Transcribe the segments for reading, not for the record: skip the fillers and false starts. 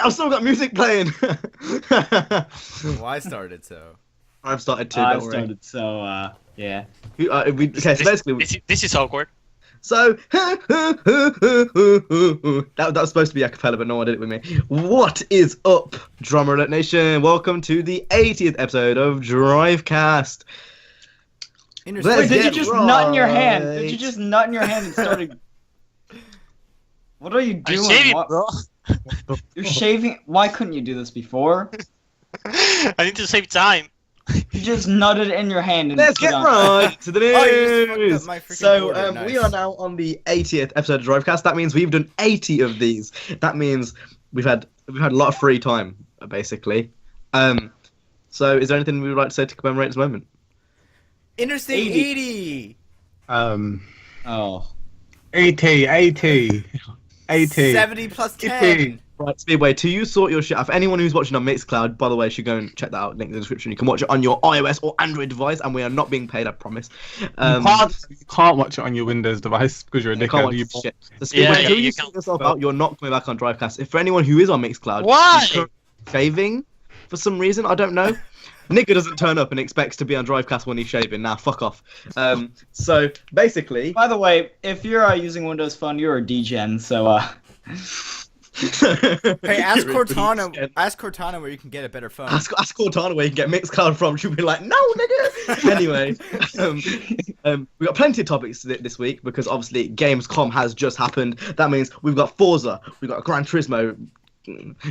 I've still got music playing. Well, I started, so. I've started too. I Don't worry. started, so yeah. Okay, so basically, This is awkward. so that was supposed to be a cappella, but no one did it with me. What is up, Drummer Alert Nation? Welcome to the 80th episode of Drivecast. Wait, did you just nut in your hand? right. Did you just nut in your hand and started? What are you I'm doing? shaving, What- bro. You're shaving? Why couldn't you do this before? I need to save time. You just nutted in your hand and Let's put get on- right to the Oh, you just fucked news. up my freaking So border. we Nice. are now on the 80th episode of Drivecast. That means we've done 80 of these. That means we've had a lot of free time, basically. So is there anything we would like to say to commemorate this moment? Interstate 80! Oh. 80. 70 plus 10! Right, Speedway, to you sort your shit out. For anyone who's watching on Mixcloud, by the way, you should go and check that out. Link in the description. You can watch it on your iOS or Android device, and we are not being paid, I promise. You can't watch it on your Windows device because you're a You can't watch dickhead. shit. So Speedway, Yeah, till you you can't. sort yourself out, you're not coming back on Drivecast. If for anyone who is on Mixcloud, Why? who's shaving for some reason, I don't know. Nigga doesn't turn up and expects to be on Drivecast when he's shaving. Nah, fuck off. So basically, By the way, if you're using Windows Phone, you're a degen, so Hey, ask You're a Cortana. beast. Ask Cortana where you can get a better phone. Ask Cortana where you can get Mixcloud from. She'll be like, no, nigga. Anyway, we got plenty of topics this week because obviously Gamescom has just happened. That means we've got Forza, we've got Gran Turismo,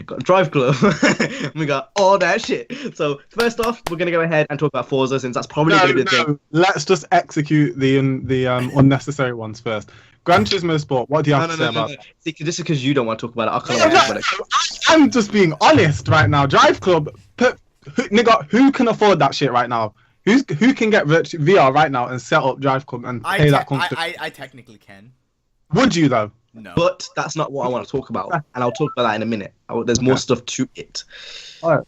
got Drive Club, we got all that shit. So first off, we're gonna go ahead and talk about Forza since that's probably gonna be the thing. Let's just execute the unnecessary ones first. Gran Turismo Sport, what do you have to say about that? See, this is because you don't want to talk about it. I can't talk about it. I'm just being honest right now. Drive Club, who can afford that shit right now? Who can get VR right now and set up Drive Club and pay that content? I technically can. Would you though? No. But that's not what I want to talk about, and I'll talk about that in a minute. There's more stuff to it. Alright.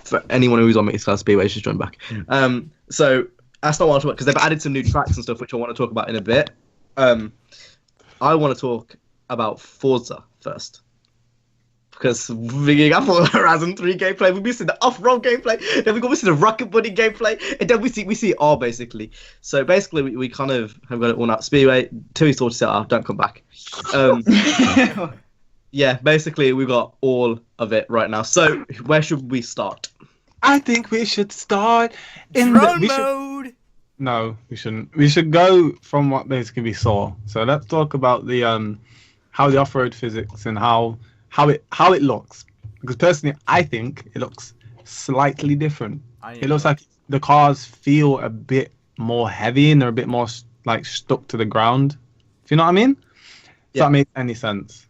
For anyone who's on Mixcloud Speedway, just join back. So that's not what I want to talk about because they've added some new tracks and stuff, which I want to talk about in a bit. I want to talk about Forza first. Because we got Horizon 3 gameplay, we see the off-road gameplay, then we see the Rocket Buddy gameplay, and then we see it all basically. So basically, we kind of have got it all out. Speedway, till you sort it out, don't come back. Yeah, basically we got all of it right now. So where should we start? I think we should start in Drone mode. No, we shouldn't. We should go from what basically we saw. So let's talk about the how the off-road physics and how it looks. Because personally, I think it looks slightly different. It looks like the cars feel a bit more heavy and they're a bit more like stuck to the ground. If you know what I mean? If that makes any sense.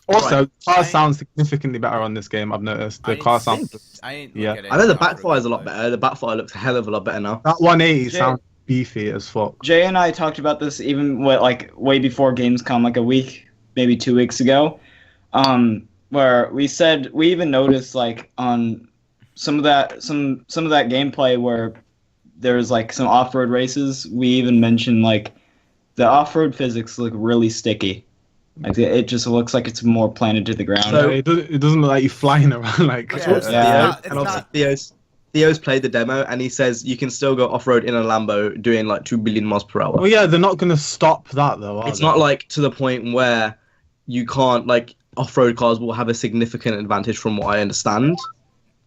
Also, Right. cars sound significantly better on this game. I've noticed the car sound. I know the backfire is a lot better. The backfire looks a hell of a lot better now. That 180 sounds beefy as fuck. Jay and I talked about this even way before Gamescom, like a week, maybe 2 weeks ago, where we said we even noticed like on some of that gameplay where there's like some off-road races. We even mentioned like the off-road physics look really sticky. Like it just looks like it's more planted to the ground. So- it doesn't look like you're flying around like. Yeah. And obviously Theo's played the demo and he says you can still go off-road in a Lambo doing like 2 billion miles per hour. Well, yeah, they're not gonna stop that though. It's not like to the point where you can't, like, off-road cars will have a significant advantage from what I understand.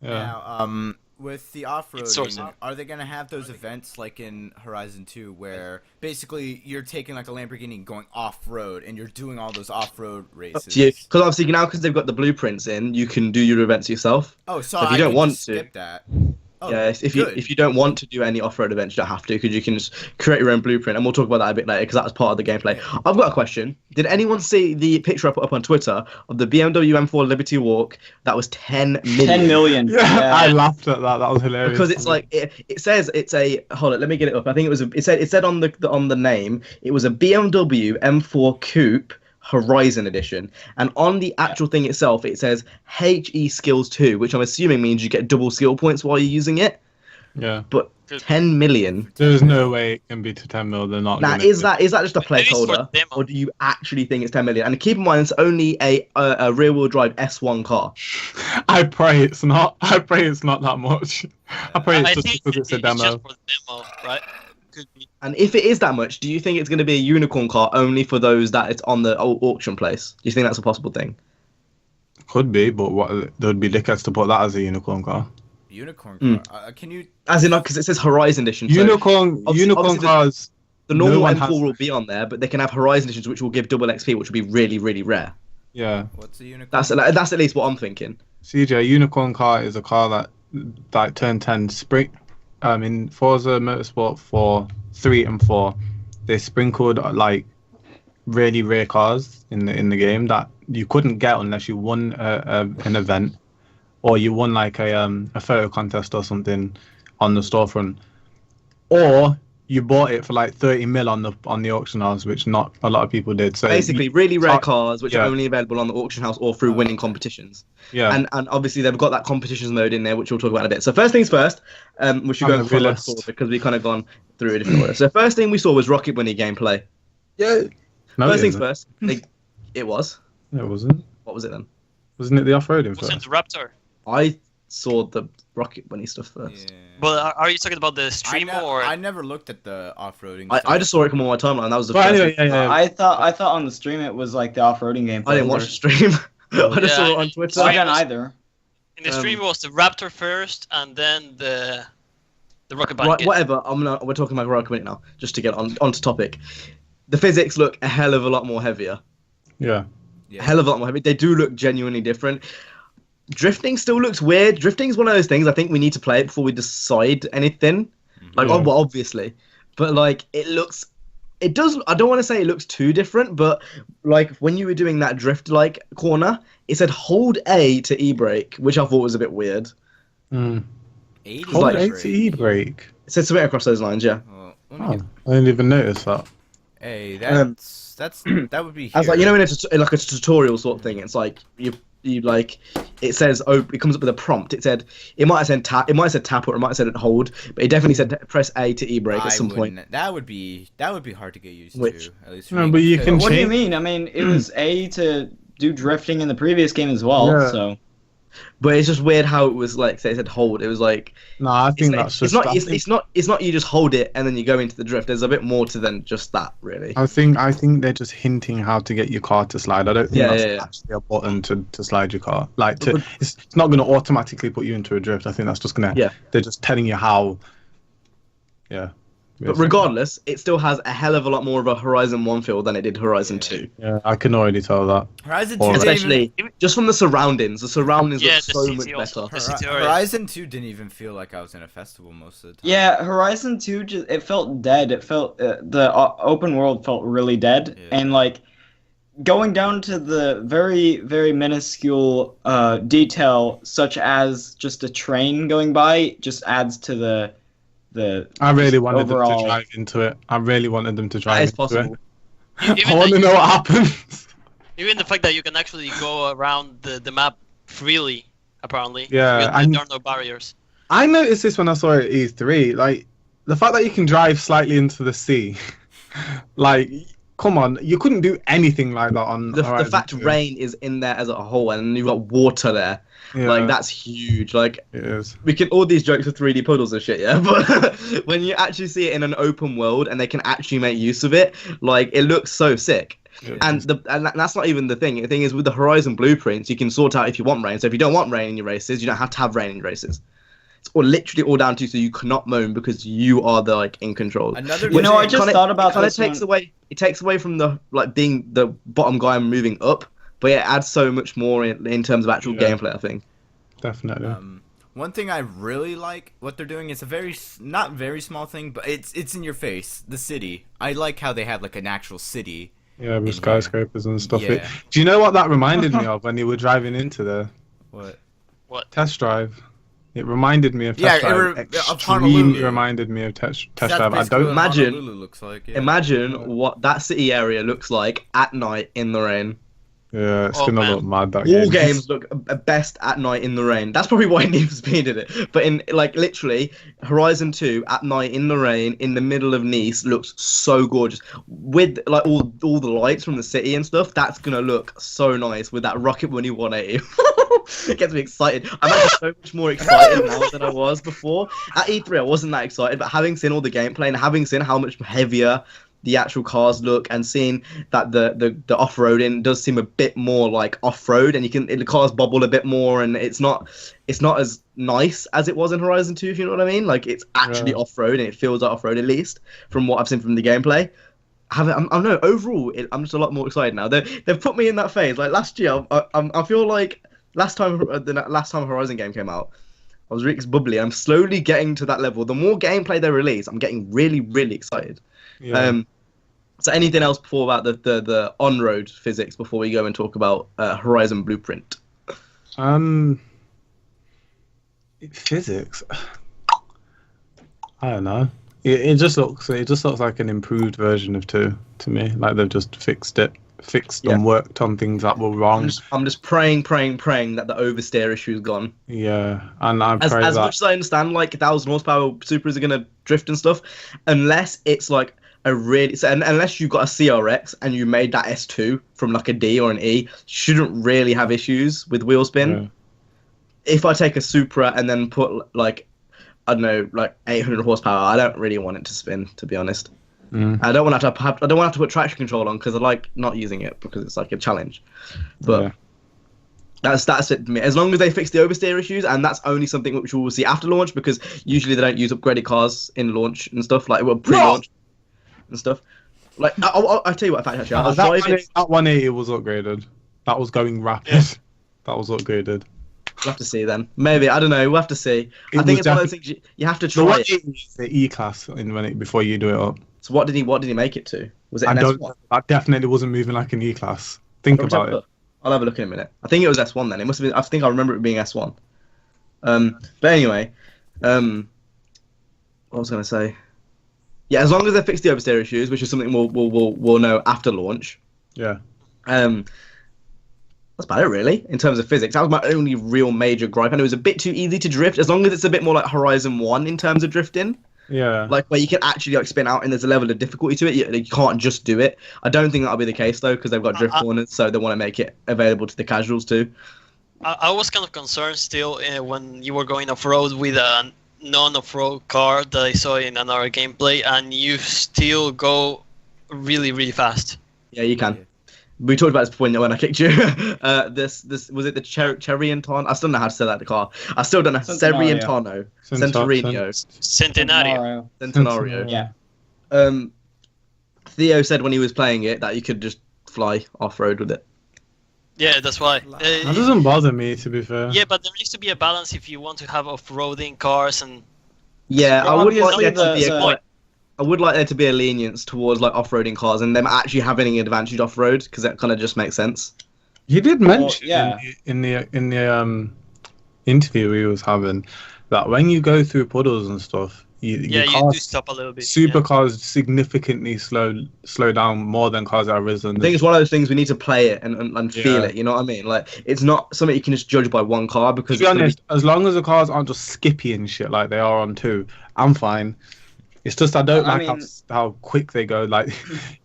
Yeah. Now, with the It's so off-roading, are they gonna have those events like in Horizon 2 where basically you're taking like a Lamborghini going off-road and you're doing all those off-road races? Because obviously now, because they've got the blueprints in, you can do your events yourself. Oh, so if you I don't can want just to- skip that. Oh, Yeah, if you don't want to do any off-road events, you don't have to, because you can just create your own blueprint, and we'll talk about that a bit later, because that was part of the gameplay. I've got a question. Did anyone see the picture I put up on Twitter of the BMW M4 Liberty Walk that was 10 million? 10 million. Yeah, I laughed at that. That was hilarious. Because it's like it says it's a hold on, let me get it up. I think it said on the name it was a BMW M4 Coupe Horizon Edition, and on the actual thing itself it says HE Skills 2, which I'm assuming means you get double skill points while you're using it. Yeah. But 10 million. There's no way it can be to 10 mil. They're not. Now, gonna is do that just a Maybe it's for placeholder, demo. or do you actually think it's 10 million? And keep in mind, it's only a rear-wheel drive S1 car. it. I pray it's not. I pray it's not that much. I pray it's I just think because it's a demo. just for the demo, right? Could be. And if it is that much, do you think it's going to be a unicorn car only for those that it's on the auction place? Do you think that's a possible thing? Could be, but what there'd be dickheads to put that as a unicorn car. Unicorn car. Can you? As in, because it says Horizon Edition. So Unicorn obviously cars. the normal no one M4 has- will be on there, but they can have Horizon Editions, which will give double XP, which will be really, really rare. Yeah. What's a unicorn? That's at least what I'm thinking. CJ, a unicorn car is a car that turned 10 spring. In Forza Motorsport 4, 3, and 4, they sprinkled like really rare cars in the game that you couldn't get unless you won an event or you won like a photo contest or something on the storefront, or you bought it for like 30 mil on the auction house, which not a lot of people did. So Basically, really rare cars, which yeah. are only available on the auction house or through winning competitions. yeah, And obviously they've got that competitions mode in there, which we'll talk about in a bit. So first things first, we should go On in the chronological list. because we've kind of gone through a different order. So first thing we saw was Rocket Bunny gameplay. yeah. No, First it things isn't. first, it was. No, it wasn't. What was it then? Wasn't it the off-roading Was it first? the Raptor? I saw the Rocket Bunny stuff first. Yeah. Oh, But are you talking about the stream or? I never looked at the off-roading. I just saw it come on my timeline. That was the But first anyway, thing. yeah. I thought on the stream it was like the off-roading game. I didn't watch the stream. I just Yeah, saw it on Twitter. I didn't either. In the stream, it was the Raptor first, and then the Rocket Bunny. Right, whatever. We're talking about Rocket Bunny now, just to get onto topic. The physics look a hell of a lot more heavier. Yeah. Yeah. A hell of a lot more heavy. They do look genuinely different. Drifting still looks weird. Drifting is one of those things I think we need to play it before we decide anything. Like, Yeah. well, obviously, but like it does. I don't want to say it looks too different, but like when you were doing that drift like corner, it said hold A to e-brake, which I thought was a bit weird. Mm. 80 Hold like- A to e-brake. It said something across those lines, yeah. Well, let me Oh, get- I didn't even notice that. Hey, Um, that would be. I was like, here. you know, in like a tutorial sort of thing, it's like you like it says it comes up with a prompt. It said it might have said tap, or it might have said hold, but it definitely said press A to e-brake at some point. That would be hard to get used Which? to. At least for No, me, but you because- can What do you change- mean? I mean, it was A to do drifting in the previous game as well. Yeah. So But it's just weird how it was like say it said hold. It was like No, I think it's, that's it's just. not it's not you just hold it and then you go into the drift. There's a bit more to than just that, really. I think they're just hinting how to get your car to slide. I don't think Yeah, that's yeah. actually a button to slide your car. Like it's not going to automatically put you into a drift. I think that's just gonna. Yeah. They're just telling you how. Yeah. But regardless, it still has a hell of a lot more of a Horizon 1 feel than it did Horizon 2. Yeah, I can already tell that. Horizon 2 Or- didn't Especially just from the surroundings. The surroundings Yeah, look the so city much also. better. The city area. Horizon 2 didn't even feel like I was in a festival most of the time. yeah, Horizon 2 just it felt dead. It felt the open world felt really dead, Yeah. and like going down to the very very minuscule detail, such as just a train going by, just adds to the. I really wanted them overall- to drive into it. I really wanted them to That drive is into possible. it. Even, I want to the, know what happens. even the fact that you can actually go around the map freely, apparently. Yeah, There and- are no barriers. I noticed this when I saw it at E3. Like the fact that you can drive slightly into the sea. Like, come on, you couldn't do anything like that on The Horizon fact 2. rain is in there as a whole and you've got water there. Yeah, Like, that's huge. Like, it is. we can all these jokes with 3D puddles and shit, yeah. But when you actually see it in an open world and they can actually make use of it, like it looks so sick. It And is. that's not even the thing. The thing is with the Horizon blueprints, you can sort out if you want rain. So if you don't want rain in your races, you don't have to have rain in your races. It's all literally all down to you, so you cannot moan because you are the like in control. Another You know, I thing- just thought about it kind of this takes one. away. It takes away from the like being the bottom guy and moving up, but it adds so much more in terms of actual Yeah. gameplay. I think. Definitely. One thing I really like what they're doing is a not very small thing, but it's in your face. The city. I like how they have like an actual city. Yeah, in with here. skyscrapers and stuff. Yeah. Do you know what that reminded me of when you were driving into the What? test drive? It reminded me of Yeah, test it drive. of Extremely Honolulu. reminded me of test That's drive. I basically don't what imagine- Honolulu looks like. Yeah. Imagine what that city area looks like at night in the rain. Yeah, it's Oh, gonna man. look mad. That War game. games look best at night in the rain. That's probably why Need for Speed did it. But in like literally, Horizon 2 at night in the rain in the middle of Nice looks so gorgeous with like all the lights from the city and stuff. That's gonna look so nice with that Rocket Money 180. It gets me excited. I'm actually so much more excited now than I was before. At E3, I wasn't that excited, but having seen all the gameplay and having seen how much heavier the actual cars look and seeing that the off-roading does seem a bit more like off-road and the cars bobble a bit more and it's not as nice as it was in Horizon 2, if you know what I mean. Like it's actually off-road and it feels like off-road, at least from what I've seen from the gameplay. I don't know, overall I'm just a lot more excited now. They've put me in that phase. Like last year I feel like last time Horizon game came out I was really bubbly. I'm slowly getting to that level. The more gameplay they release, I'm getting really, really excited. Yeah. So anything else before about the on-road physics before we go and talk about Horizon Blueprint? Physics. I don't know. It just looks like an improved version of 2 to me. Like they've just fixed and worked on things that were wrong. I'm just praying that the oversteer issue is gone. Yeah, and I pray as that much as I understand, like 1,000 horsepower Supras are gonna drift and stuff, unless it's like unless you've got a CRX and you made that S2 from like a D or an E, you shouldn't really have issues with wheel spin. Yeah. If I take a Supra and then put like I don't know, like 800 horsepower, I don't really want it to spin, to be honest. I don't want to have to put traction control on because I like not using it because it's like a challenge. But that's it for me. As long as they fix the oversteer issues, and that's only something which we will see after launch because usually they don't use upgraded cars in launch and stuff like pre-launch and stuff. Like I'll tell you what, in fact, actually, I was driving. That 180 was upgraded. That was going rapid. Yeah. That was upgraded. We'll have to see then. Maybe, I don't know. We'll have to see. I think it's one of those things you have to try it. The E-Class before you do it up. So what did he make it to? Was it an S1? That definitely wasn't moving like an E-Class. Think about it. I'll have a look in a minute. I think it was S1 then. It must have been. I think I remember it being S1. But anyway, what was I going to say? Yeah, as long as they fix the oversteer issues, which is something we'll know after launch. Yeah. That's about it, really, in terms of physics. That was my only real major gripe, and it was a bit too easy to drift. As long as it's a bit more like Horizon 1 in terms of drifting. Yeah. Like where you can actually like spin out and there's a level of difficulty to it. You can't just do it. I don't think that'll be the case though because they've got drift corners, so they want to make it available to the casuals too. I was kind of concerned still when you were going off-road with a non-off-road car that I saw in another gameplay, and you still go really, really fast. Yeah, you can. We talked about this before when I kicked you. This was it the Cherry-Antano? I still don't know how to say that in the car. I still don't know. Cherry-Antano. Centenario. Yeah. Theo said when he was playing it that you could just fly off-road with it. Yeah, that's why. That doesn't bother me, to be fair. Yeah, but there needs to be a balance if you want to have off-roading cars and. Yeah, well, I would like there to be a lenience towards like off-roading cars and them actually having an advantage off-road because that kind of just makes sense. You did mention in the interview we was having that when you go through puddles and stuff, you do stop a little bit. Supercars significantly slow down more than cars that are risen. I think it's one of those things we need to play it and feel it. You know what I mean? Like it's not something you can just judge by one car because. To be honest, as long as the cars aren't just skippy and shit like they are on 2, I'm fine. It's just I don't like how quick they go. Like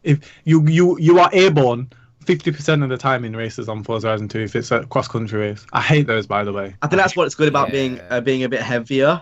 if you are airborne 50% of the time in races on Forza Horizon 2 if it's a cross-country race. I hate those, by the way. I think that's what's good about being a bit heavier.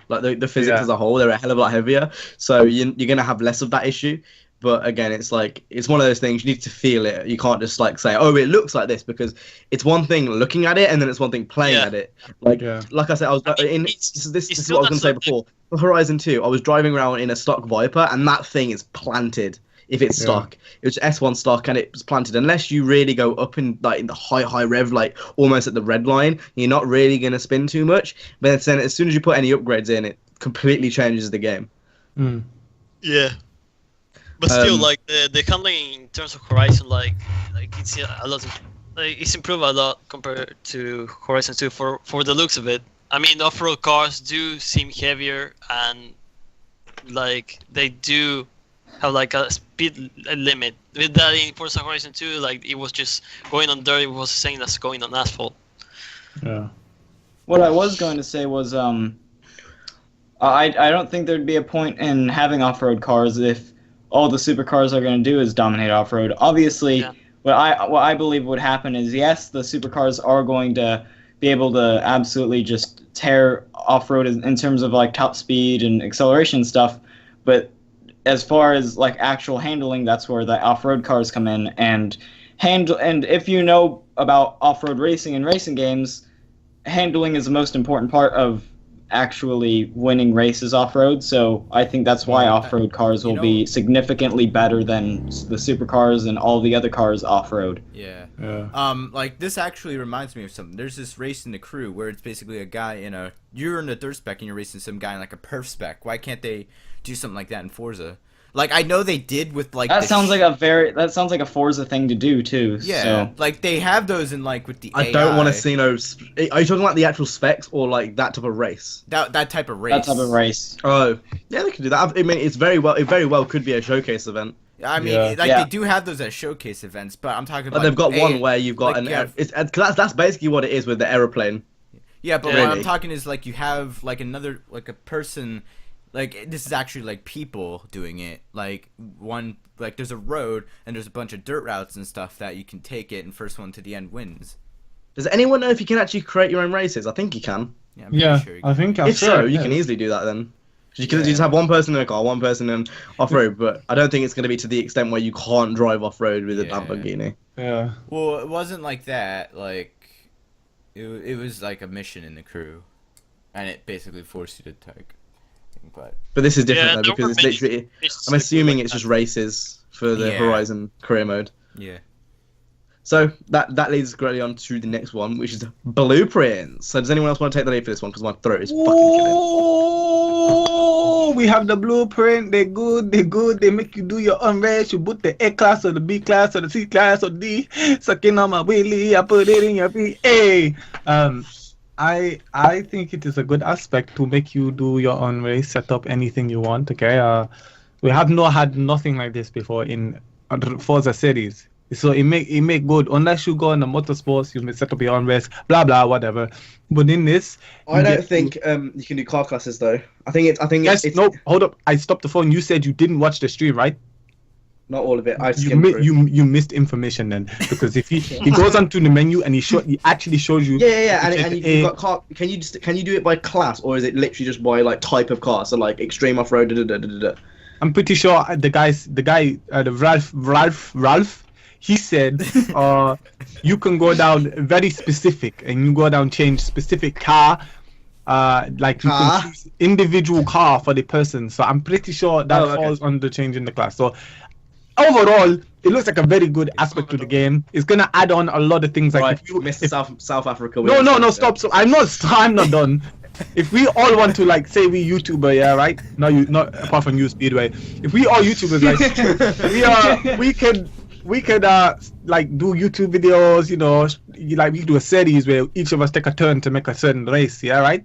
Like the physics as a whole, they're a hell of a lot heavier. So you're going to have less of that issue. But again, it's like it's one of those things you need to feel it. You can't just like say, "Oh, it looks like this," because it's one thing looking at it, and then it's one thing playing at it. Like I said, I was this is what I was going to say before. For Horizon 2, I was driving around in a stock Viper, and that thing is planted. If it's stock, it was S1 stock, and it was planted. Unless you really go up in like in the high rev, like almost at the red line, you're not really going to spin too much. But then as soon as you put any upgrades in, it completely changes the game. Yeah. But still, like the handling in terms of Horizon, like it's a lot. It's improved a lot compared to Horizon 2 for the looks of it. I mean, off-road cars do seem heavier, and like they do have like a speed limit. With that in Forza Horizon 2, like it was just going on dirt. It was the same as going on asphalt. Yeah. What I was going to say was, I don't think there'd be a point in having off-road cars if all the supercars are going to do is dominate off-road. Obviously, Yeah. what I believe would happen is, yes, the supercars are going to be able to absolutely just tear off-road in terms of like top speed and acceleration and stuff, but as far as like actual handling, that's where the off-road cars come in. And if you know about off-road racing and racing games, handling is the most important part of actually winning races off-road. So I think that's why off-road cars will be significantly better than the supercars and all the other cars off-road. Yeah. Yeah. Like this actually reminds me of something. There's this race in the crew where it's basically a guy you're in a dirt spec and you're racing some guy in like a perf spec. Why can't they do something like that in Forza? Like I know they did with like that sounds like a Forza thing to do too. Yeah, so. like they have those in like with the I don't want to see no. Are you talking about the actual specs or like that type of race? that type of race. That type of race. Oh, yeah, they could do that. I mean, it very well could be a showcase event. I mean, Yeah. they do have those as showcase events, but I'm talking about. But they've got one where you've got like, cause that's basically what it is with the aeroplane. Yeah, but Yeah. what I'm Really? talking is like you have like another like a person, like this is actually like people doing it. Like there's a road and there's a bunch of dirt routes and stuff that you can take it, and first one to the end wins. Does anyone know if you can actually create your own races? I think you can. Yeah, I'm pretty Yeah, sure you I can. think If so, you yeah. can easily do that then. 'Cause you can Yeah. just have one person in a car, one person in off-road, but I don't think it's going to be to the extent where you can't drive off-road with a Yeah. Lamborghini. Yeah. Well, it wasn't like that. Like it was like a mission in the crew, and it basically forced you to take. But But this is different Yeah, though, there because were it's many literally. races I'm that assuming were it's like just races for the Yeah. Horizon career mode. yeah. So that leads us greatly on to the next one, which is blueprints. So does anyone else want to take the lead for this one? Because my throat is fucking killing. Oh, we have the blueprint. They're good. They make you do your own race. You put the A class or the B class or the C class or D. Sucking on my wheelie. I put it in your VA. I think it is a good aspect to make you do your own race, set up anything you want. Okay. We have had nothing like this before in Forza series. So it make good unless you go on the motorsports, you may set up your own race, blah blah whatever. But in this, I don't think you can do car classes though. I think yes, it's no, hold up. I stopped the phone. You said you didn't watch the stream, right? not all of it. I You skimmed through. you missed information then, because if he goes onto the menu and he actually shows you. Yeah, and you've got car. Can you do it by class, or is it literally just by like type of car? So like extreme off road. I'm pretty sure the Ralph. He said, you can go down very specific, and you go down change specific car, like you Car? can choose individual car for the person. So I'm pretty sure that Oh, okay. falls under changing the class. So overall, it looks like a very good aspect to the game. It's gonna add on a lot of things. Like Right, if you, Mr. South Africa. no, stop. So I'm not done. If we all want to like say we YouTuber, yeah, right? Not apart from you, Speedway. If we all YouTubers, like we could like do YouTube videos, like we do a series where each of us take a turn to make a certain race, yeah, right?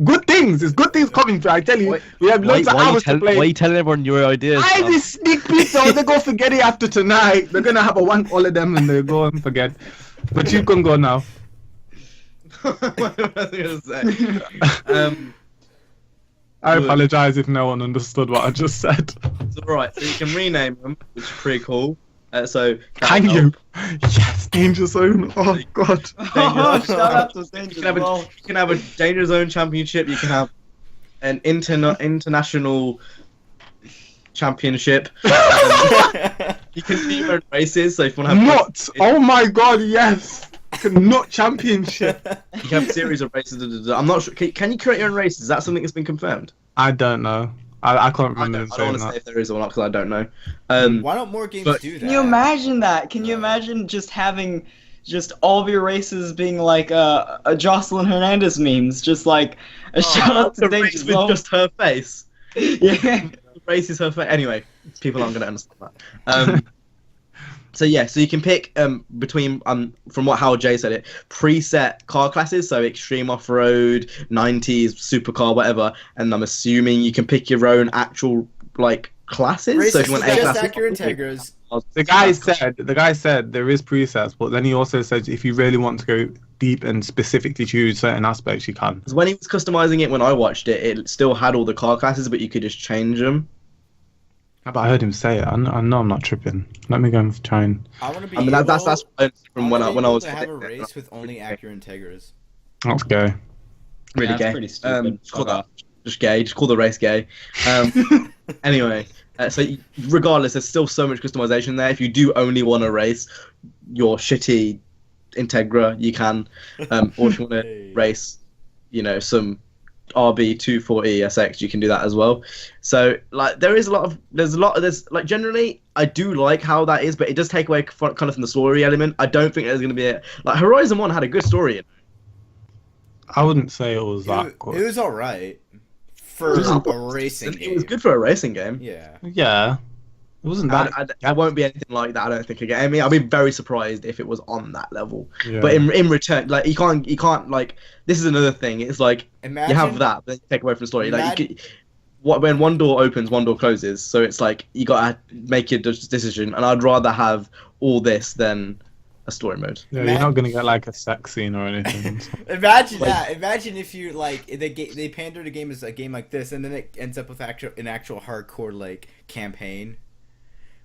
Good things, it's good things coming. I tell you, we have loads of hours to play. Why are you telling everyone your ideas? I man? just sneak peek, so they go forget it after tonight. They're gonna have a wank all of them and they go and forget. But you can go now. What was I gonna say? I Good. apologize if no one understood what I just said. It's alright. So you can rename them, which is pretty cool. So Can you? Yes, Danger Zone. Oh God. Shout out to You Danger can have a Zone. you can have a Danger Zone championship. You can have an international championship. You can do your own races. So if you want to have Not. Oh my God. Yes. Not championship. you can have a series of races. I'm not sure. Can you create your own races? Is that something that's been confirmed? I don't know. I can't I remember don't, them I don't saying want to say that. if there is or not because I don't know. Why don't more games but- do that? Can you imagine that? Can you imagine just having just all of your races being like a Jocelyn Hernandez memes? Just like a shout out to the Danger race with Zone. just her face. Yeah. The race is her face. Anyway, people aren't going to understand that. So yeah, so you can pick between from what Howard J said, it preset car classes, so extreme off-road, 90s supercar, whatever, and I'm assuming you can pick your own actual like classes. So if you want A just class, accurate Integras. The guy said there is presets, but then he also said if you really want to go deep and specifically choose certain aspects, you can. when he was customizing it when I watched it, it still had all the car classes, but you could just change them. But I heard him say it. I know I'm not tripping. Let me go and try and. I want to be. I mean, that's from when I was to have a race with only accurate Integras. Let's go. Really Yeah, that's gay. pretty stupid. Just call that just gay. Just call the race gay. Anyway, so regardless, there's still so much customization there. If you do only want to race your shitty Integra, you can. Or if you want to race, some RB 240 SX, you can do that as well. So like, there's generally, I do like how that is, but it does take away kind of from the story element. I don't think there's going to be like Horizon 1 had a good story. I wouldn't say it was that good. It was alright for a racing game. It was good for a racing game. Yeah. Yeah. It wasn't that. It won't be anything like that, I don't think, again. I mean, I'll be very surprised if it was on that level. Yeah. But in return, like, you can't, like, this is another thing. It's like, you have that, but then you take away from the story. Like, when one door opens, one door closes. So it's like, you gotta make your decision. And I'd rather have all this than a story mode. Yeah, you're not gonna get like a sex scene or anything. Imagine that. Imagine if you like they pander the game as a game like this, and then it ends up with an actual hardcore like campaign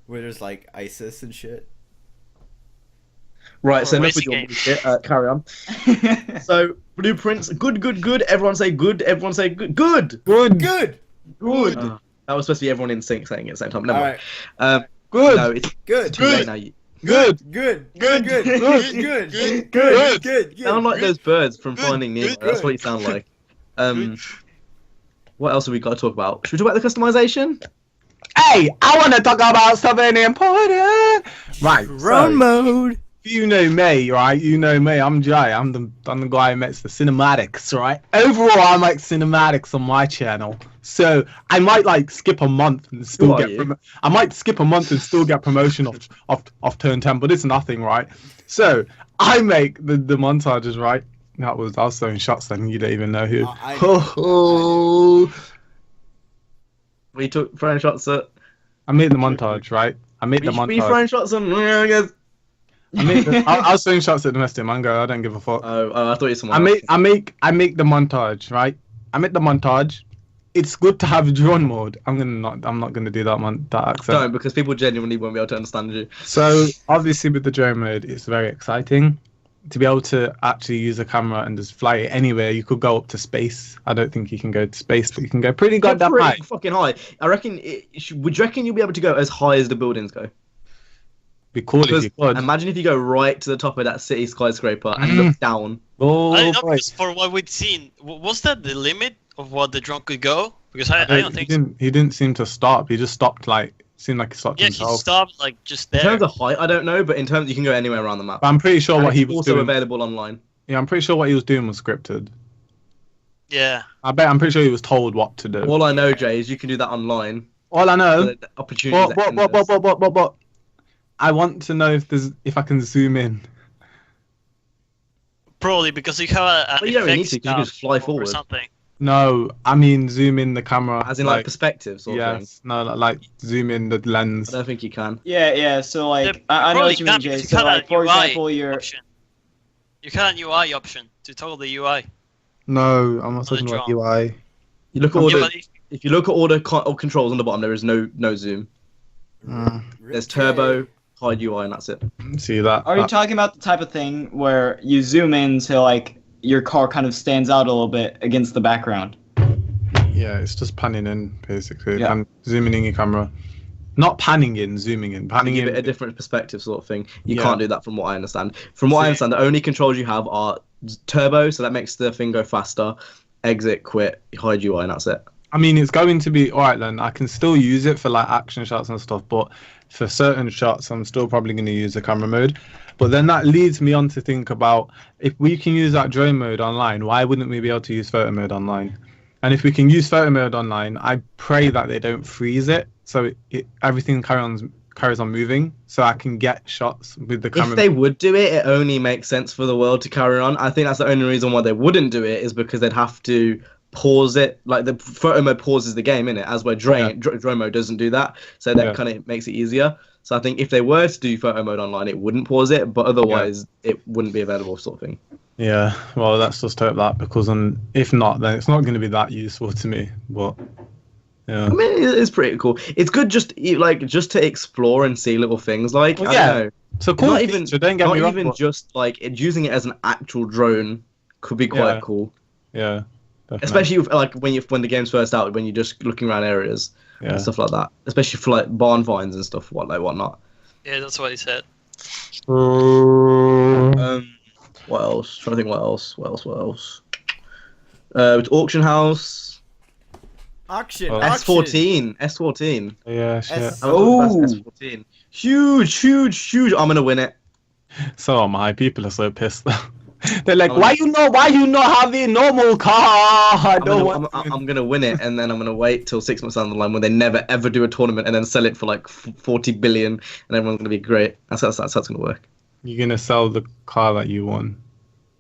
where there's like ISIS and shit. Right, so enough with your bullshit. Carry on. So blueprints, good. Everyone say good. Everyone say good. Good. Good. That was supposed to be everyone in sync saying it at the same time. Never mind. Right. Good. No, it's Good. too late now. Good. You sound like those birds from Finding Nemo. That's what you sound like. What else have we got to talk about? Should we talk about the customization? Hey, I want to talk about something important. Right. Drone mode. You know me, right? You know me. I'm Jay. I'm the guy who makes the cinematics, right? Overall, I make cinematics on my channel. So I might like skip a month and still get. I might skip a month and still get promotion off turn 10, but it's nothing, right? So I make the montages, right? I was throwing shots then. You don't even know who. We took throwing shots at. I made the montage, right? I made the montage. We throwing shots on. I was throwing shots at domestic mango. I don't give a fuck. Oh, I thought you were someone. I make the montage, right? I make the montage. It's good to have drone mode. I'm not gonna do that accent. Don't, because people genuinely won't be able to understand you. So obviously with the drone mode, it's very exciting to be able to actually use a camera and just fly it anywhere. You could go up to space. I don't think you can go to space, but you can go pretty goddamn high. Fucking high. I reckon. Would you reckon you'll be able to go as high as the buildings go? Be cool if you could. Imagine if you go right to the top of that city skyscraper and look down. Oh, I don't know, because for what we'd seen, was that the limit of what the drone could go? Because I don't think he didn't seem to stop. He just stopped, like, seemed like he stopped himself. He stopped, like, just there. In terms of height, I don't know, but in terms, you can go anywhere around the map. But I'm pretty sure what he was also doing. Available online. Yeah, I'm pretty sure what he was doing was scripted. Yeah. I'm pretty sure he was told what to do. All I know, Jay, is you can do that online. All I know. Opportunities. But I want to know if I can zoom in. Probably because you have a you don't really need to, because you can just fly forward. Or something. No, I mean zoom in the camera. As in like perspective sort of thing. Yes, no, like zoom in the lens. I don't think you can. Yeah. So like, I know what you mean, Jay. So like, for example, you had an UI option to toggle the UI. No, I'm not talking about UI. You look at all if you look at all the controls on the bottom, there is no zoom. There's turbo, hide UI, and that's it. See that? Are you talking about the type of thing where you zoom in to like your car kind of stands out a little bit against the background? Yeah, it's just panning in basically. Yeah. And zooming in your camera. Not panning in, zooming in. Panning in. A different perspective sort of thing. You can't do that from what I understand. From what I understand, the only controls you have are turbo, so that makes the thing go faster, exit, quit, hide UI, and that's it. I mean, it's going to be alright then. I can still use it for like action shots and stuff, but for certain shots, I'm still probably going to use the camera mode. But then that leads me on to think about, if we can use that drone mode online, why wouldn't we be able to use photo mode online? And if we can use photo mode online, I pray that they don't freeze it, so everything carries on moving, so I can get shots with the camera. If they would do it, it only makes sense for the world to carry on. I think that's the only reason why they wouldn't do it, is because they'd have to pause it. Like the photo mode pauses the game in it, as where drone mode doesn't do that. So that kind of makes it easier. So I think if they were to do photo mode online, it wouldn't pause it, but otherwise it wouldn't be available, sort of thing. Yeah, well, let's just hope that, because if not, then it's not going to be that useful to me. But yeah, I mean, it's pretty cool. It's good just to explore and see little things. Like, well, I don't know. So cool. Not even just like using it as an actual drone could be quite cool. Yeah, definitely. Especially like when the game's first out, when you're just looking around areas and stuff like that. Especially for like barn finds and stuff, whatnot. Yeah, that's what he said. What else? Trying to think. What else? With auction house. Auction. S14. Yeah, shit. S14. Huge. I'm gonna win it. So am I. People are so pissed. They're like, why you not have a normal car? I'm gonna win it, and then I'm gonna wait till 6 months down the line when they never ever do a tournament, and then sell it for like 40 billion, and everyone's gonna be great. That's how it's gonna work. You're gonna sell the car that you won,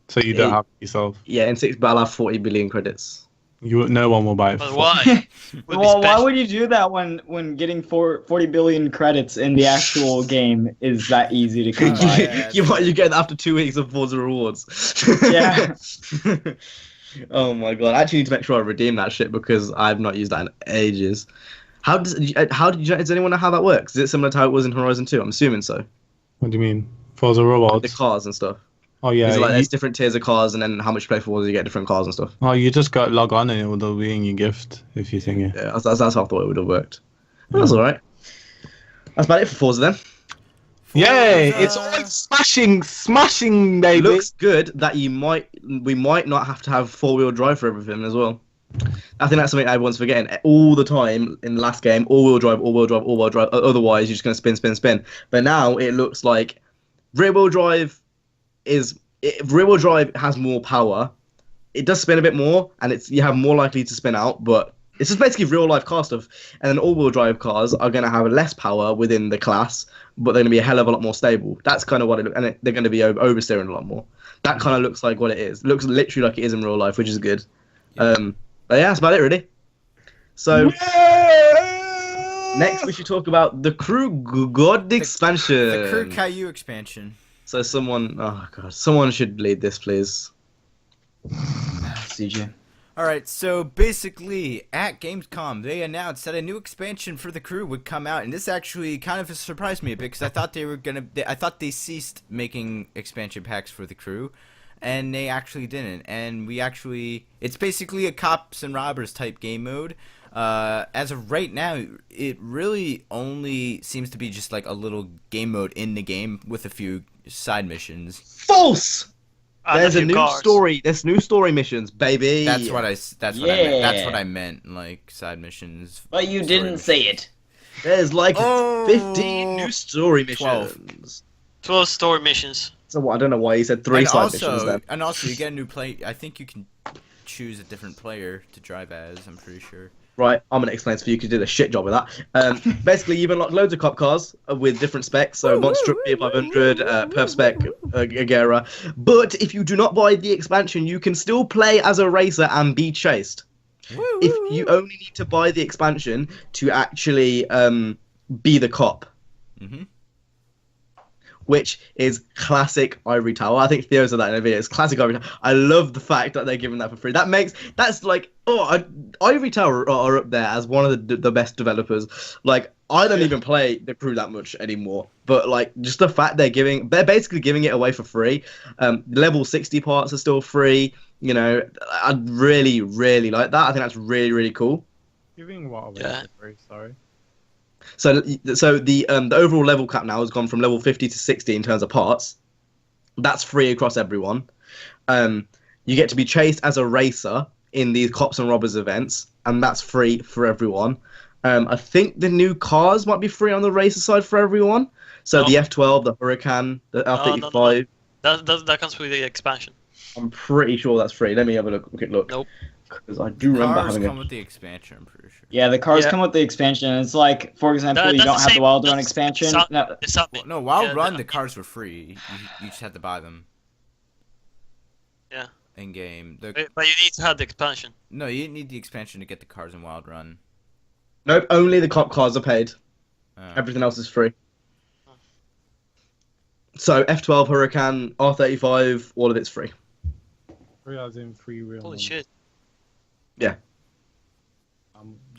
so you don't have it yourself. Yeah, in 6, but I'll have 40 billion credits. No one will buy it. But why? Well, why would you do that when getting 40 billion credits in the actual game is that easy to come by? you get that after 2 weeks of Forza rewards. Yeah. Oh my god! I actually need to make sure I redeem that shit because I've not used that in ages. Does anyone know how that works? Is it similar to how it was in Horizon 2? I'm assuming so. What do you mean? Forza rewards? The cars and stuff. Oh yeah, there's different tiers of cars, and then how much you play for Forza, you get different cars and stuff. Oh, you just got log on and it will be in your gift if you think it. Yeah, that's how I thought it would have worked. That's all right. That's about it for Forza then. Yay! It's all smashing, baby. Looks good that we might not have to have 4-wheel drive for everything as well. I think that's something everyone's forgetting all the time in the last game. All-wheel drive. Otherwise, you're just going to spin. But now it looks like rear-wheel drive has more power. It does spin a bit more, and you have more likely to spin out, but it's just basically real-life car stuff. And then all-wheel drive cars are going to have less power within the class, but they're going to be a hell of a lot more stable. That's kind of what it looks, and they're going to be oversteering a lot more. That kind of looks like what it is. It looks literally like it is in real life, which is good. But yeah, that's about it, really. So next we should talk about the Crew God expansion. The Crew Caillou expansion. So someone should lead this, please. CJ. Alright, so basically, at Gamescom, they announced that a new expansion for the Crew would come out, and this actually kind of surprised me a bit, because I thought I thought they ceased making expansion packs for the Crew, and they actually didn't, and it's basically a cops and robbers type game mode. As of right now, it really only seems to be just like a little game mode in the game with a few side missions. False! There's a new story. There's new story missions, baby. That's what I meant, like side missions. But you didn't say it. There's like 15 new story missions. 12 story missions. So I don't know why he said 3 side missions then. And also, you get a new play. I think you can choose a different player to drive as. I'm pretty sure. Right, I'm going to explain this for you because you did a shit job with that. Basically, you've unlocked loads of cop cars with different specs. So, Monster Truck P500, Perf Spec, Agera. But if you do not buy the expansion, you can still play as a racer and be chased. If you only need to buy the expansion to actually be the cop. Mm-hmm. Which is classic Ivory Tower. I think Theo said that in a video. It's classic Ivory Tower. I love the fact that they're giving that for free. That's like, Ivory Tower are up there as one of the best developers. Like, I don't even play the Crew that much anymore. But like, just the fact they're basically giving it away for free. Level 60 parts are still free. You know, I really, really like that. I think that's really, really cool. Giving what away for free? Sorry. So the overall level cap now has gone from level 50 to 60 in terms of parts. That's free across everyone. You get to be chased as a racer in these cops and robbers events, and that's free for everyone. I think the new cars might be free on the racer side for everyone. So the F12, the Huracan, the F35. No. That comes with the expansion. I'm pretty sure that's free. Let me have a quick look. Nope. Because I do remember having come with the expansion, I'm pretty sure. Yeah, the cars come with the expansion. It's like, for example, you don't have the Wild Run expansion. Wild Run, the cars were free. You just had to buy them. Yeah. in game. But you need to have the expansion. No, you need the expansion to get the cars in Wild Run. Nope, only the cop cars are paid. Everything else is free. So F12, Huracan, R35, all of it's free. 3 as in 3 real. Holy money. shit.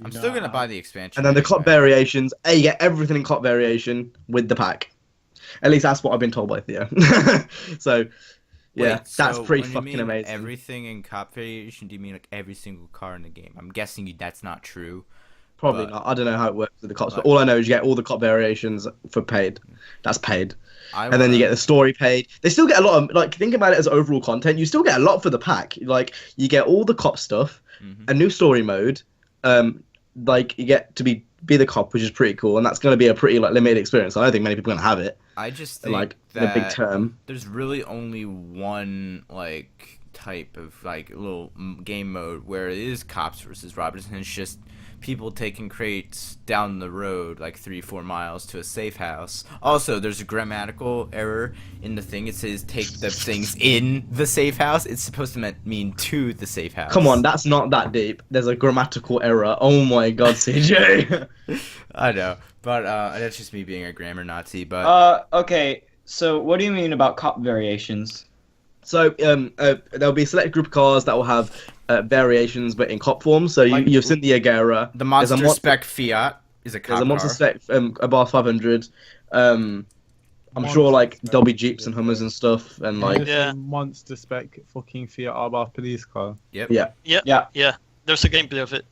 I'm still gonna buy the expansion. And then the cop variations, you get everything in cop variation with the pack. At least that's what I've been told by Theo. So, yeah, Wait, that's so pretty when you fucking mean amazing. Everything in cop variation, do you mean like every single car in the game? I'm guessing that's not true. Probably but- not. I don't know how it works with the cops, but but- all I know is you get all the cop variations for paid. That's paid. I And then you wanna- get the story paid. They still get a lot of, like, think about it as overall content. You still get a lot for the pack. Like, you get all the cop stuff, Mhm. a new story mode, like, you get to be the cop, which is pretty cool, and that's going to be a pretty, like, limited experience. I don't think many people are going to have it, I just think like, the that big term. there's really only one like type of like little game mode where it is cops versus robbers, and it's just people taking crates down the road like 3-4 miles to a safe house. Also, there's a grammatical error in the thing. It says take the things in the safe house. It's supposed to mean to the safe house. Come on, that's not that deep. There's a grammatical error. Oh my god, CJ. I know, but that's just me being a grammar Nazi. But Okay, so what do you mean about cop variations? So there'll be a select group of cars that will have variations, but in cop form. So Like- you've seen the Agera. the monster mon- spec Fiat is a cop There's a monster car. spec a bar 500. I'm sure like there'll be Jeeps and Hummers and stuff, and like There's Yeah. a monster spec fucking Fiat Abarth police car. Yep. yeah, Yeah. There's a gameplay of it.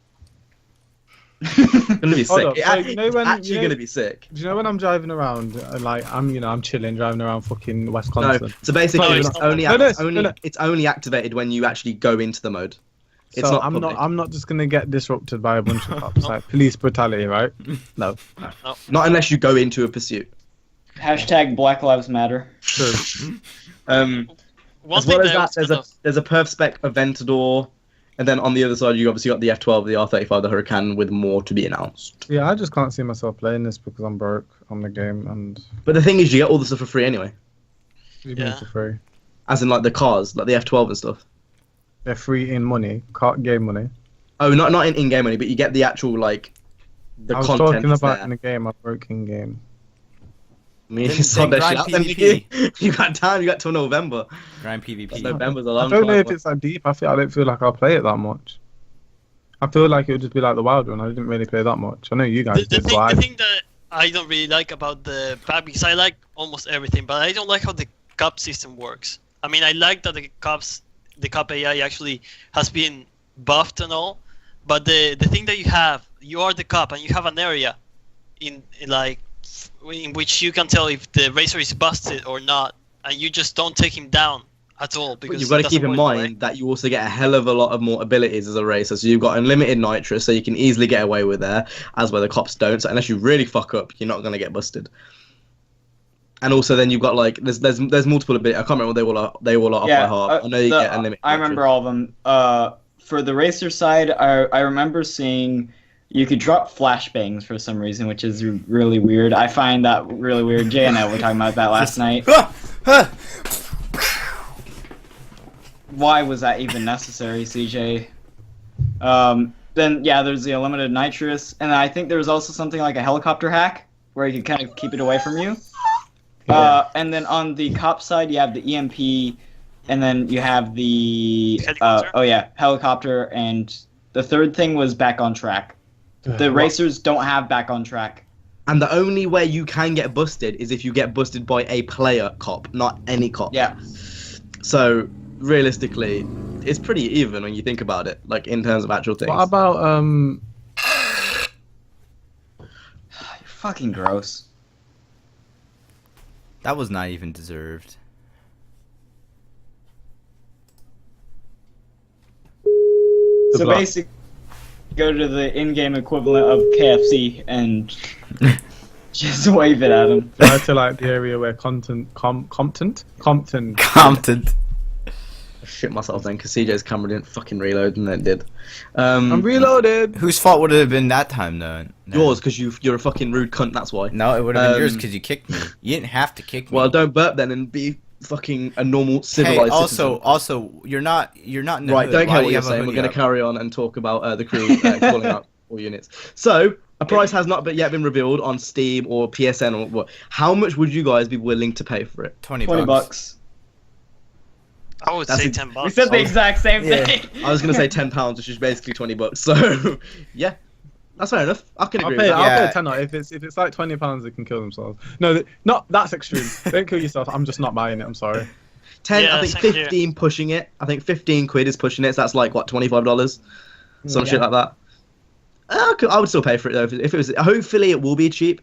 it's gonna be Hold sick. up, It so act- you know it's when- actually you know- gonna be sick. Do you know when I'm driving around and like I'm chilling driving around fucking No, Wisconsin? so basically No, it's it's not. only No, no, it's only no, no. it's only activated when you actually go into the mode. It's So not I'm public. not just gonna get disrupted by a bunch of cops like police brutality, right? No. Not unless you go into a pursuit. Hashtag Black Lives Matter. True. One As thing well as that I that, was there's a perf spec Aventador, and then on the other side you obviously got the F12, the R35, the Huracan, with more to be announced. Yeah, I just can't see myself playing this because I'm broke on the game and But the thing is, you get all the stuff for free anyway, you Yeah. need for free. as in like the cars, like the F12 and stuff. They're free in money, game money. Oh, not in in-game money, but you get the actual like the I was content. talking that's about there. in the game. I'm broke in game. I mean, Then- you sort then that shit grind out then, PvP. Mickey. You got time. You got till November. Grind PvP. November's a I long don't know time. if it's that deep. I don't feel like I'll play it that much. I feel like it would just be like the Wild Run. I didn't really play that much. I know you guys the did, but thing that I don't really like about the pack, because I like almost everything, but I don't like how the cup system works. I mean, I like that the cup AI actually has been buffed and all, but the thing that you are the cop and you have an area in which you can tell if the racer is busted or not, and you just don't take him down at all, But because you've got it to keep doesn't in work that way. mind that you also get a hell of a lot of more abilities as a racer. So you've got unlimited nitrous, so you can easily get away with there, as where the cops don't. So unless you really fuck up, you're not gonna get busted. And also, then you've got like there's multiple abilities. I can't remember what they all are off by heart. I know you get unlimited. I remember all of them. For the racer side, I remember seeing you could drop flashbangs for some reason, which is really weird. I find that really weird. Jay and I were talking about that last night. Why was that even necessary, CJ? Then yeah, there's the unlimited nitrous, and I think there was also something like a helicopter hack where you could kind of keep it away from you. And then on the cop side, you have the EMP, and then you have the Helicopter? helicopter, and the third thing was back on track. The racers don't have back on track. And the only way you can get busted is if you get busted by a player cop, not any cop. Yeah. So realistically, it's pretty even when you think about it, like in terms of actual things. What about You're fucking gross. That was not even deserved. So block. basically, go to the in-game equivalent of KFC and just wave it at them. try to like the area where Compton. Compton. I shit myself then because CJ's camera didn't fucking reload and then it did. I'm reloaded. Whose fault would it have been that time, though? No. Yours, because you're a fucking rude cunt. That's why. No, it would have been yours Um, because you kicked me. You didn't have to kick me. Well, don't burp then and be fucking a normal Hey, civilized citizen. also, you're not in the Right, hood. don't Why care do what you you're have a saying. We're hoodie going to up? carry on and talk about the crew calling out all units. So, a price has not yet been revealed on Steam or PSN or what. How much would you guys be willing to pay for it? 20 $20 bucks. bucks. I would That's say a- $10. We said the exact same Yeah. thing. I was going to say £10, which is basically $20. So, yeah, that's fair enough. I can I'll agree pay. with that. I'll pay Yeah. a tenner if it's like £20. They can kill themselves. No, not that's extreme. Don't kill yourself. I'm just not buying it. I'm sorry. 10, Yeah, I think same here. 15 pushing it. I think 15 quid is pushing it. So that's like, what, $25? Some shit like that. I would still pay for it though if it was. Hopefully, it will be cheap.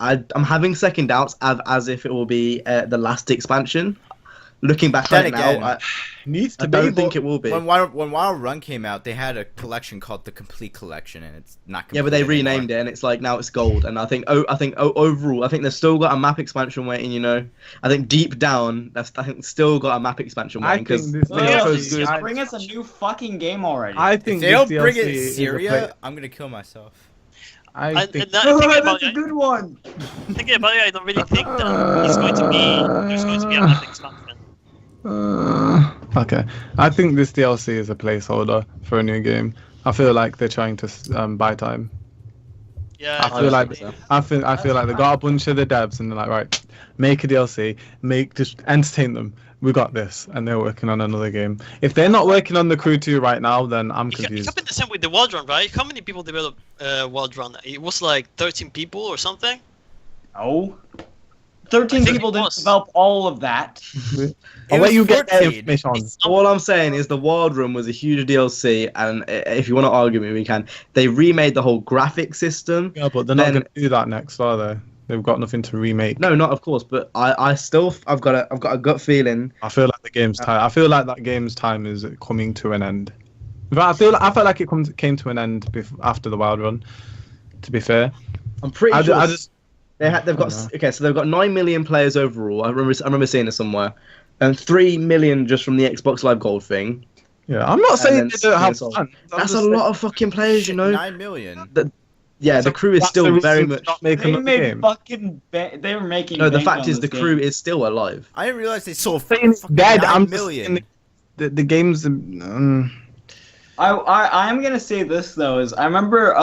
I'm having second doubts as if it will be the last expansion. Looking back on Then it now, again, Needs I to don't be, think but it will be. When Wild Run came out, they had a collection called the Complete Collection, and it's not complete Yeah, but they anymore. renamed it, and it's like now it's gold. And I think overall, I think they've still got a map expansion waiting. You know, I think deep down, I think still got a map expansion I waiting because think this Well, Yeah, yo, DLC. just bring us a new fucking game already. I If think they this don't DLC bring it is a Syria, I'm gonna kill myself. I And think. thinking about That's a it, good one. thinking about it, I don't really think that there's going to be a map expansion. Okay, I think this DLC is a placeholder for a new game. I feel like they're trying to buy time. Yeah, I feel like so. I feel like they got a bunch of the devs and they're like, right, make a DLC, just entertain them. We got this, and they're working on another game. If they're not working on the Crew 2 right now, then I'm It confused. happened the same with the Wild Run, right? How many people developed Wild Run? It was like 13 people or something. No. 13 I think people it didn't was. develop all of that. I'll was let you get that 14. information on. all I'm saying is the Wild Room was a huge DLC, and if you want to argue with me, we can. They remade the whole graphic system. Yeah, but they're not Then- going to do that next, are they? They've got nothing to remake. No, not of course, but I've got a gut feeling. I feel like the game's time. I feel like that game's time is coming to an end. In fact, I felt like it came to an end after the Wild Run. To be fair, I'm pretty I sure just they've got know. okay, so they've got 9 million players overall. I remember seeing it somewhere, and 3 million just from the Xbox Live Gold thing. yeah. I'm not saying then they don't have Steam fun. I'm That's just a saying- lot of fucking players, you know. 9 million. Yeah, So the crew is that's still the very reason to much. not make They another made game. fucking. They were making. No, the bank fact on is the this crew game. is still alive. I didn't realize they sold Saying it's fucking dead. 9 I'm just million. saying the game's. I'm gonna say this though is I remember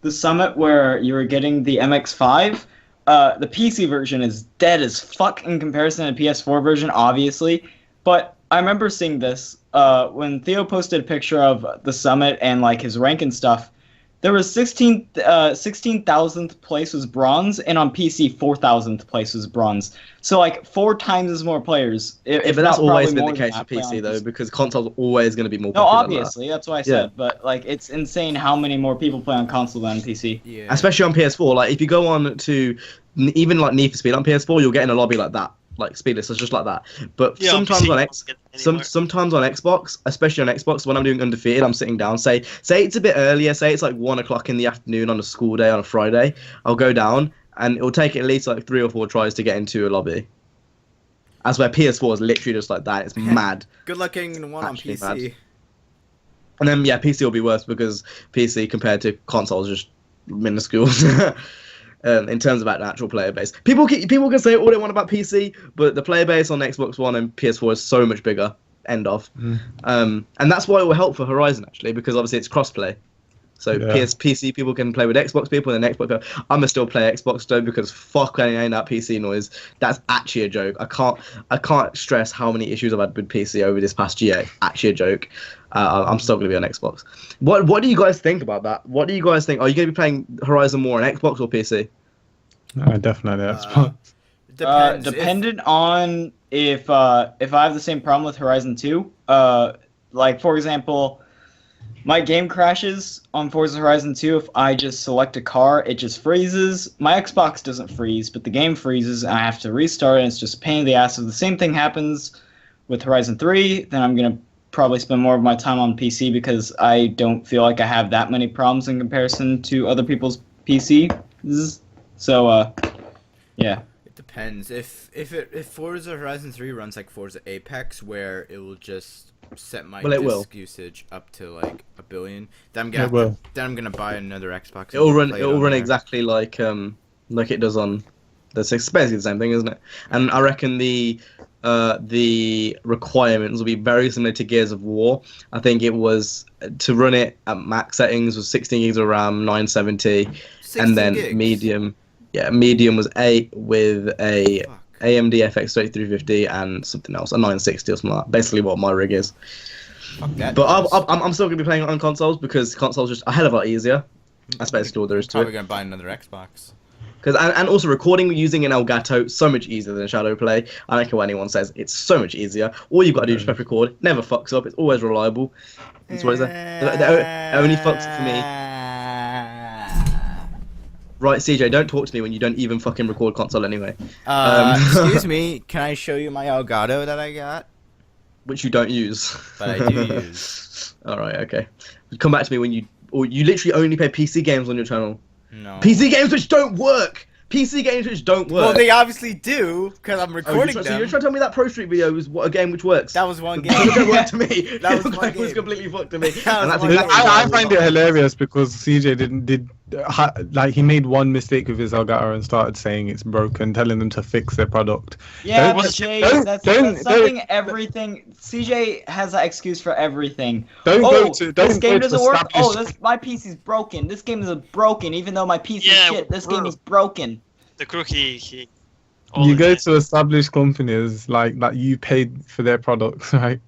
the summit where you were getting the MX5. The PC version is dead as fuck in comparison to the PS4 version, obviously. But I remember seeing this when Theo posted a picture of the summit and like his rank and stuff. There was 16,000th place was bronze, and on PC 4,000th place was bronze. So like 4 times as more players. Yeah, If but that's not always probably been more the than case for that, play PC on though, because consoles are always going to be more No, popular. than that. obviously, that's what I said. But like, it's insane how many more people play on console than on PC. Yeah. Especially on PS4. Like if you go on to even like Need for Speed on PS4, you'll get in a lobby like that, like speedless, it's just like that. But Yeah, sometimes PC on you X, don't get anywhere. sometimes on Xbox, especially on Xbox, when I'm doing undefeated, I'm sitting down. Say it's a bit earlier. Say it's like 1 o'clock in the afternoon on a school day on a Friday. I'll go down and it'll take at least like 3 or 4 tries to get into a lobby. As where PS4 is literally just like that. It's mad. Good luck getting the one on Actually PC. mad. And then yeah, PC will be worse because PC compared to consoles is just minuscule. In terms of that actual player base, people can say all they want about PC, but the player base on Xbox One and PS4 is so much bigger. End of. And that's why it will help for Horizon actually, because obviously it's crossplay. So Yeah. PC people can play with Xbox people, and then Xbox people. I'm gonna still play Xbox though because fuck ain't that PC noise. That's actually a joke. I can't stress how many issues I've had with PC over this past year. Actually a joke. I'm still gonna be on Xbox. What do you guys think about that? What do you guys think? Are you gonna be playing Horizon more on Xbox or PC? Definitely Xbox. Depends. Dependent on if I have the same problem with Horizon 2. Like for example, my game crashes on Forza Horizon 2 if I just select a car, it just freezes. My Xbox doesn't freeze, but the game freezes and I have to restart, and it's just a pain in the ass. If the same thing happens with Horizon 3, then I'm gonna probably spend more of my time on PC because I don't feel like I have that many problems in comparison to other people's PCs. So yeah. It depends. If Forza Horizon 3 runs like Forza Apex, where it will just set my Well, it will. disk usage up to like 1 billion, then It will. I'm gonna buy another Xbox. and It'll just run play it on exactly like it does on That's basically the same thing, isn't it? And I reckon the requirements will be very similar to Gears of War. I think it was to run it at max settings was 16 gigs of RAM, 970, and then gigs. medium. Yeah, medium was 8 with a AMD FX 3350 and something else, a 960 or something like that. Basically, what my rig is. But I'm still gonna be playing it on consoles because consoles just a hell of a lot easier. That's basically all there is to Probably it. gonna buy another Xbox. And also recording using an Elgato so much easier than Shadowplay. I don't care what anyone says. It's so much easier. All you've got to do is press record. Never fucks up. It's always reliable. That's what it is. It only fucks up for me. Right, CJ, don't talk to me when you don't even fucking record console anyway. Excuse me, can I show you my Elgato that I got? Which you don't use. But I do use. Alright, okay. Come back to me when you literally only play PC games on your channel. No. PC games which don't work! PC games which don't work! Well, they obviously do, because I'm recording them. So you're trying to tell me that Pro Street video was a game which works? That was one game. It don't work to me. That was one It was game. completely fucked to me. That And was that's one exactly game. what I find it hilarious because CJ he made one mistake with his Elgato and started saying it's broken, telling them to fix their product. Yeah, Don't- but Jay, don't- that's don't- something. Everything. CJ has that excuse for everything. Don't this game go to doesn't work. established- My PC's broken. This game is broken, even though my PC's Yeah, shit. This bro. game is broken. The crew, he You go to established companies like that you paid for their products, right?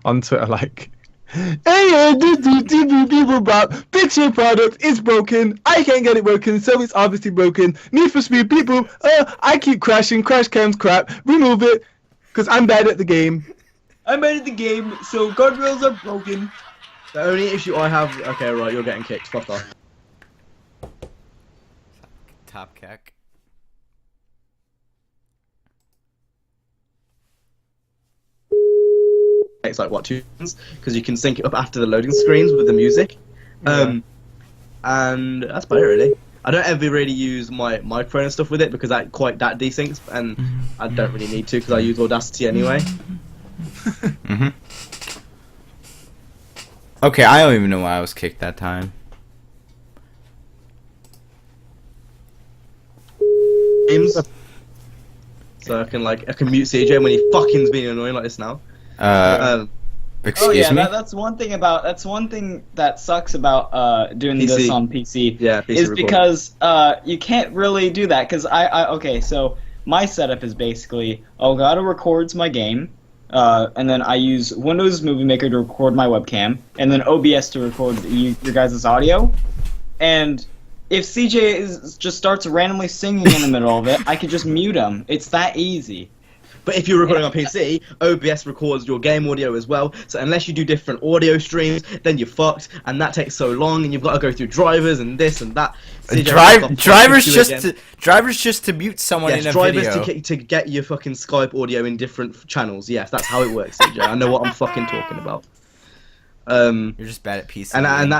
On Twitter, like, hey, people about fix your product, it's broken. I can't get it working, so it's obviously broken. Need for Speed people, I keep crashing, crash cam's crap, remove it, because I'm bad at the game. I'm bad at the game, so guardrails are broken. The only issue I have... Okay, right, you're getting kicked. Fuck off. Top cack. Takes like, what, 2 seconds? Because you can sync it up after the loading screens with the music. And that's about it, really. I don't ever really use my microphone and stuff with it because that desyncs, and I don't really need to because I use Audacity anyway. Okay, I don't even know why I was kicked that time. Games. So I can mute CJ when he fucking's being annoying like this now. Excuse me? That's one thing that sucks about doing PC. this on PC. Yeah, PC is recording. because you can't really do that because okay, so my setup is basically Elgato records my game, and then I use Windows Movie Maker to record my webcam, and then OBS to record your guys' audio. And if CJ just starts randomly singing in the middle of it, I could just mute him. It's that easy. But if you're recording on PC, OBS records your game audio as well. So unless you do different audio streams, then you're fucked, and that takes so long, and you've got to go through drivers and this and that. Drivers just to mute someone in a drivers video. to get your fucking Skype audio in different channels. Yes, that's how it works, CJ. I know what I'm fucking talking about. You're just bad at PC. And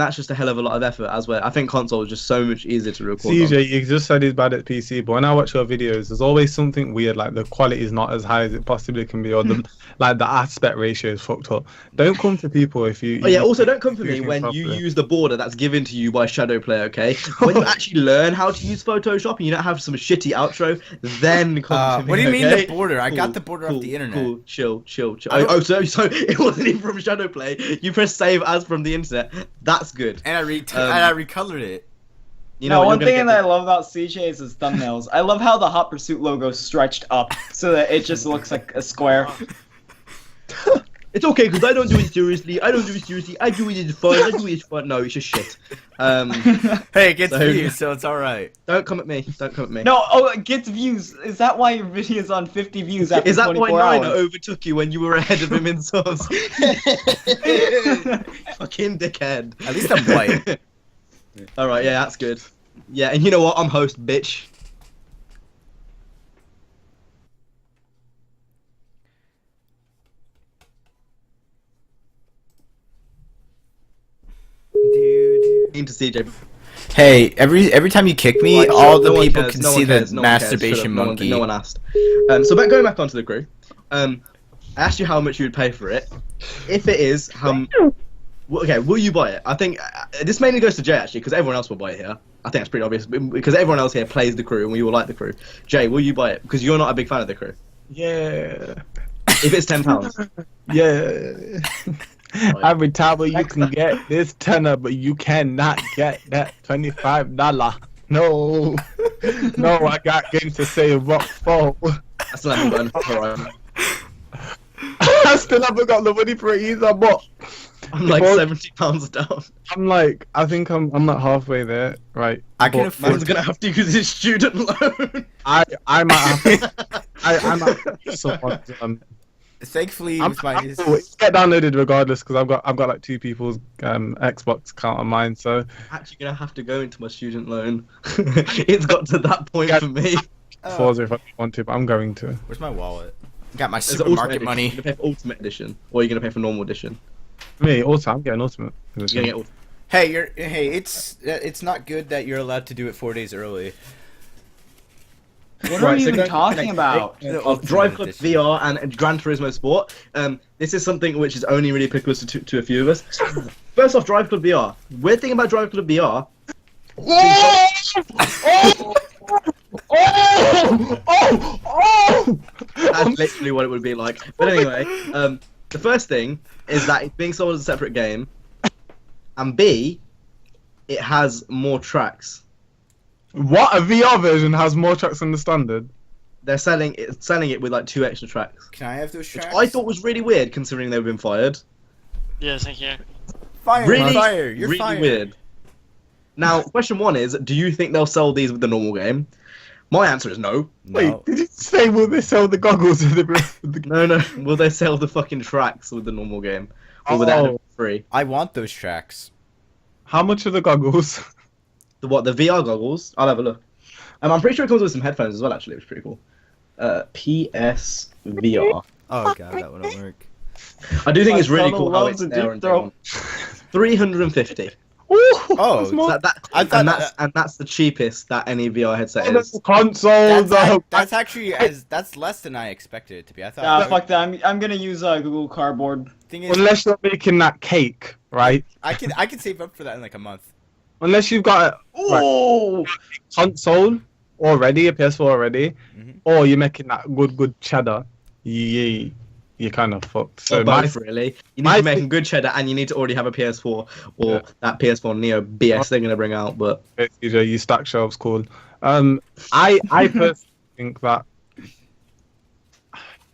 that's just a hell of a lot of effort as well. I think console is just so much easier to record. CJ, you just said he's bad at PC, but when I watch your videos, there's always something weird, like the quality is not as high as it possibly can be, or the aspect ratio is fucked up. Don't come to people if you. Oh yeah. Also, don't come for me shooting when properly. you use the border that's given to you by Shadowplay. Okay. When you actually learn how to use Photoshop and you don't have some shitty outro, then come to me. What do you mean okay? the border? I got the border off the internet. Cool. Chill. Oh, so it wasn't even from Shadowplay. You press save as from the internet. That's good. And I recolored it. You know, one thing that I love about CJ is his thumbnails. I love how the Hot Pursuit logo stretched up so that it just looks like a square. It's okay because I don't do it seriously. I do it as fun. No, it's just shit. Hey, it gets So- views, so it's alright. Don't come at me. No, it gets views. Is that why your video's on 50 views after Is that why 24 Nina hours? overtook you when you were ahead of him in subs? Fucking dickhead. At least I'm white. Alright, yeah, that's good. Yeah, and you know what? I'm host, bitch. Into CJ. Hey, every time you kick me, Like, all the no one people cares, can no see one the cares, no one cares, shut masturbation up, monkey. No one asked. So going back onto the crew, I asked you how much you would pay for it. If it is, okay, will you buy it? I think this mainly goes to Jay actually, because everyone else will buy it here. I think it's pretty obvious because everyone else here plays the Crew and we all like the Crew. Jay, will you buy it? Because you're not a big fan of the Crew. Yeah. If it's £10. Yeah. Every time you can get this tenner, but you cannot get that $25. No. No, I got games to save up for. I still haven't got Horizon. I still haven't got the money for it either, but I'm like £70 down. I'm like, I think I'm like halfway there, right? I can But afford Man's gonna have to use his student loan. I might have to, I might have to use someone's, Thankfully, I'm with my get downloaded regardless because I've got like two people's Xbox account on mine, so Actually gonna have to go into my student loan. It's got to that point for me. Forza if I want to, but I'm going to. Where's my wallet? Got my Is it supermarket Ultimate money. Edition? You're gonna pay for Ultimate Edition, or you're gonna pay for normal edition? Me, also I'm getting Ultimate. You're gonna get Ultimate. Hey, it's not good that you're allowed to do it 4 days early. What are you even talking about? Drive Club VR and Gran Turismo Sport. This is something which is only really applicable to a few of us. First off, Drive Club VR. Weird thing about Drive Club VR. That's literally what it would be like. But anyway, the first thing is that it's being sold as a separate game, and B, it has more tracks. What, a VR version has more tracks than the standard? They're selling it with like 2 extra tracks, Can I have those which tracks? I thought was really weird considering they've been fired. Yeah, thank you. Fire, Really, fire, you're really fired. weird. Now, question 1 is: do you think they'll sell these with the normal game? My answer is no. No. Wait, did you say will they sell the goggles with the No. Will they sell the fucking tracks with the normal game, or will that Oh. be free? I want those tracks. How much are the goggles? The VR goggles? I'll have a look. I'm pretty sure it comes with some headphones as well. Actually, which is pretty cool. PS VR. Oh god, that wouldn't work. I do think My it's really son cool how loves it's a there deep and throat. 350. Oh, that's more And that's the cheapest that any VR headset than is. the console. That's actually that's less than I expected it to be. I thought. Nah, fuck that. I'm gonna use Google Cardboard. Thing is, Unless you're making that cake, right? I can save up for that in like a month. Unless you've got a Oh, console already, a PS4 already, Mhm. or you're making that good cheddar, you're kind of fucked. So so both really. You need my to be making good cheddar, and you need to already have a PS4 or that PS4 Neo BS they're gonna bring out. But you stack shelves, cool. I personally think that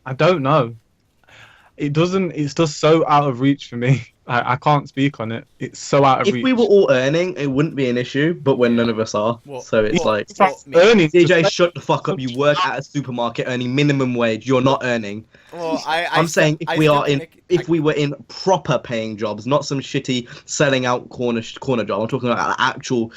I don't know. It's just so out of reach for me. I can't speak on it. It's so out of if reach. we were all earning, it wouldn't be an issue. But when none of us are, Well- so it's like. earning. DJ, shut the fuck up. You work at a supermarket earning minimum wage. You're not earning. Well, I'm saying if we were in proper paying jobs, not some shitty selling out corner job. I'm talking about an actual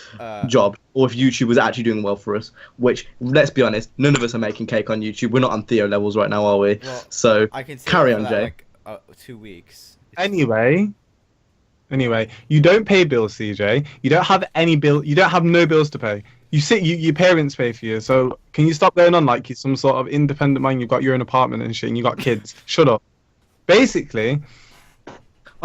job, or if YouTube was actually doing well for us. Which, let's be honest, none of us are making cake on YouTube. We're not on Theo levels right now, are we? Well, So I can save carry up for on, that, Jay. like, 2 weeks. Anyway, you don't pay bills, CJ. You don't have any bill. You don't have no bills to pay. Your parents pay for you. So can you stop going on like you're some sort of independent man? You've got your own apartment and shit, and you got kids. Shut up. Basically,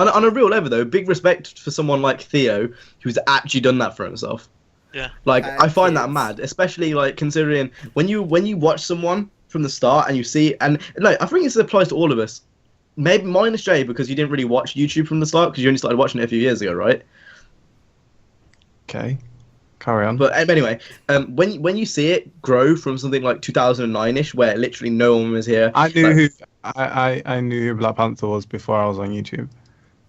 On a real level, though, big respect for someone like Theo who's actually done that for himself. Yeah. Like I find that Kids. mad, especially like considering when you watch someone from the start and you see, and like I think this applies to all of us. Maybe minus Jay because you didn't really watch YouTube from the start because you only started watching it a few years ago, right? okay, carry on. But anyway, when you see it grow from something like 2009ish, where literally no one was here. I knew like, who I knew who Black Panther was before I was on YouTube.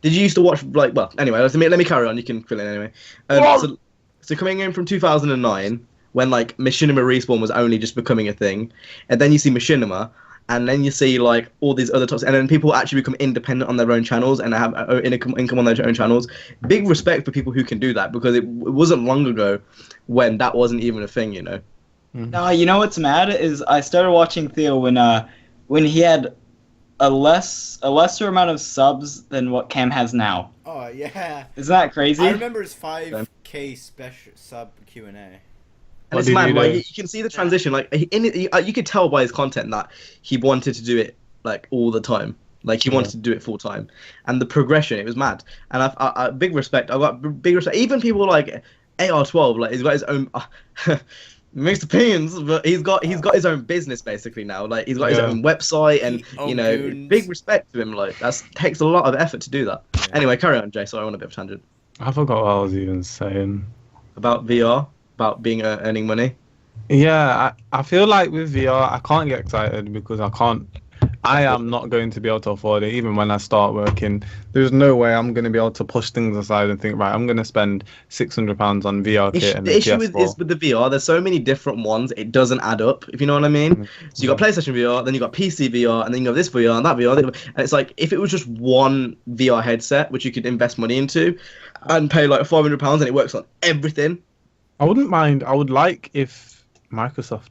Did you used to watch like? Well, anyway, let me carry on. You can fill in anyway. So coming in from 2009, when like Machinima Respawn was only just becoming a thing, and then you see Machinima, and then you see like all these other tops, and then people actually become independent on their own channels and have income on their own channels. Big respect for people who can do that because it wasn't long ago when that wasn't even a thing, you know. No, you know what's mad is I started watching Theo when he had a lesser amount of subs than what Cam has now. Oh yeah. Isn't that crazy? I remember his 5K special sub Q&A. And it's mad, like you can see the transition. Like you could tell by his content that he wanted to do it like all the time. Like he wanted to do it full time, and the progression, it was mad. And I big respect. I got big respect. Even people like AR12, like he's got his own mixed opinions, but he's got his own business basically now. Like he's got his own website, and you know, big respect to him. Like that takes a lot of effort to do that. Yeah. Anyway, carry on, Jay. Sorry, I went a bit of a tangent. I forgot what I was even saying about VR, about being earning money. Yeah, I feel like with VR, I can't get excited because I am not going to be able to afford it. Even when I start working, there's no way I'm going to be able to push things aside and think, right, I'm going to spend £600 on VR kit. And the issue is with the VR, there's so many different ones, it doesn't add up, if you know what I mean. So you got PlayStation VR, then you got PC VR, and then you got this VR and that VR. And it's like, if it was just one VR headset, which you could invest money into, and pay like £500 and it works on everything. I wouldn't mind. I would like if Microsoft...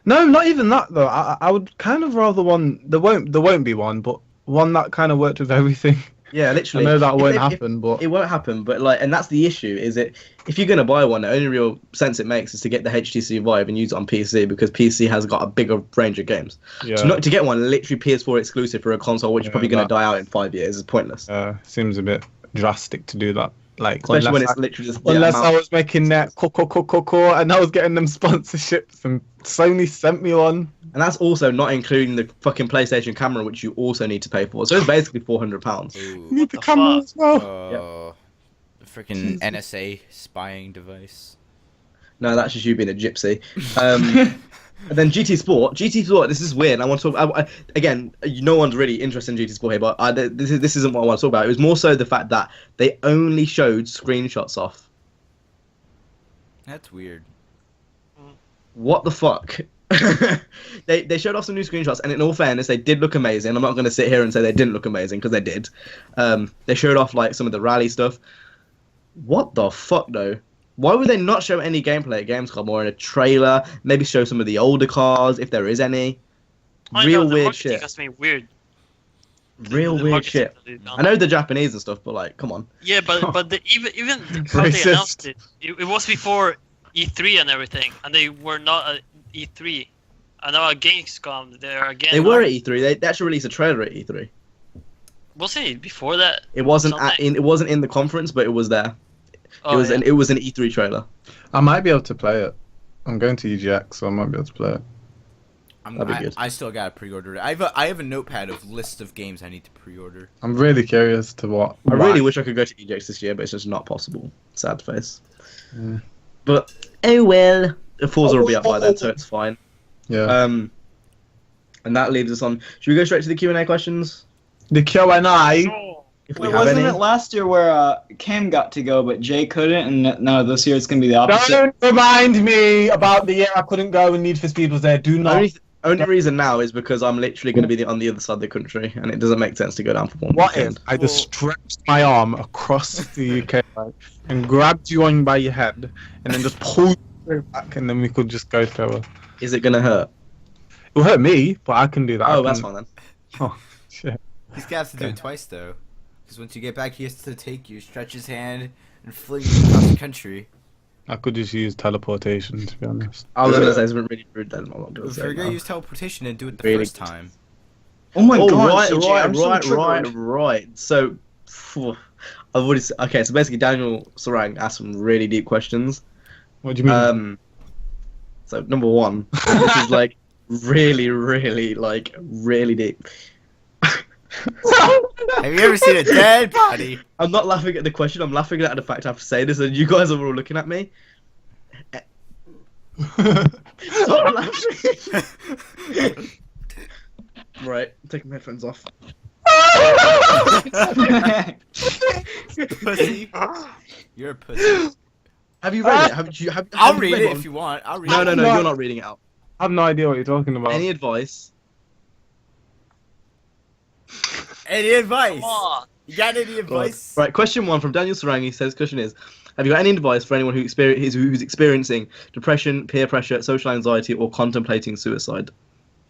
No, not even that though. I would kind of rather one. There won't be one, but one that kind of worked with everything. Yeah, literally. I know that won't happen, but it won't happen. But like, and that's the issue. Is it if you're gonna buy one, the only real sense it makes is to get the HTC Vive and use it on PC because PC has got a bigger range of games. Yeah. To get one literally PS4 exclusive for a console, which is probably gonna die out in 5 years, is pointless. Seems a bit drastic to do that. Like, especially when it's literally just unless I was making that and I was getting them sponsorships and Sony sent me one. And that's also not including the fucking PlayStation camera, which you also need to pay for. So it's basically £400. You need the camera as well. The freaking NSA spying device. No, that's just you being a gypsy. And then GT Sport, this is weird. I want to talk again. No one's really interested in GT Sport here, but this isn't what I want to talk about. It was more so the fact that they only showed screenshots off. That's weird. What the fuck? They showed off some new screenshots, and in all fairness, they did look amazing. I'm not going to sit here and say they didn't look amazing because they did. They showed off like some of the rally stuff. What the fuck though? Why would they not show any gameplay at Gamescom or in a trailer? Maybe show some of the older cars, if there is any. Real weird shit. Weird. Real weird shit. I know the Japanese and stuff, but like, come on. Yeah, but even how they announced it was before E3 and everything, and they were not at E3. And now at Gamescom, they're again. They were at E3. They actually released a trailer at E3. Wasn't it before that? It wasn't it wasn't in the conference, but it was there. It was an E3 trailer. I might be able to play it. I'm going to EGX, so I might be able to play it. That'd be good. I still got to pre-order it. I have a notepad of lists of games I need to pre-order. I'm really curious to what. I really wish I could go to EGX this year, but it's just not possible. Sad face. Yeah. But oh well. Forza will be up by then, so it's fine. Yeah. And that leaves us on. Should we go straight to the Q&A questions? The Q&A. If we Wait, have wasn't any. it last year where Cam got to go, but Jay couldn't, and now this year it's going to be the opposite? Don't remind me about the year I couldn't go and Need for Speed was there. Do not. Only reason now is because I'm literally going to be on the other side of the country, and it doesn't make sense to go down for one weekend. If I just stretched my arm across the UK and grabbed you on by your head, and then just pulled you back, and then we could just go together? Is it going to hurt? It will hurt me, but I can do that. Oh, that's fine then. Oh, shit. He's going to have to do it twice, though. Because once you get back, he has to take you, stretch his hand, and fling you across the country. I could just use teleportation, to be honest. I was going to say something really rude then. I'm not going to If say you're going to no. use teleportation and do it the Really first time. Oh my god, Right. So, I've already okay. So basically, Daniel Sarang asked some really deep questions. What do you mean? So number one, which is like really deep. Have you ever seen a dead body? I'm not laughing at the question. I'm laughing at the fact I have to say this, and you guys are all looking at me. Stop laughing. Right, taking my headphones off. Pussy. You're a pussy. Have you read it? I'll read it if you want. I'll read it. No, you're not reading it out. I have no idea what you're talking about. Any advice? Any advice? Come on. You got any advice? Right, question one from Daniel Sarang. He says, question is, have you got any advice for anyone who's experiencing depression, peer pressure, social anxiety, or contemplating suicide?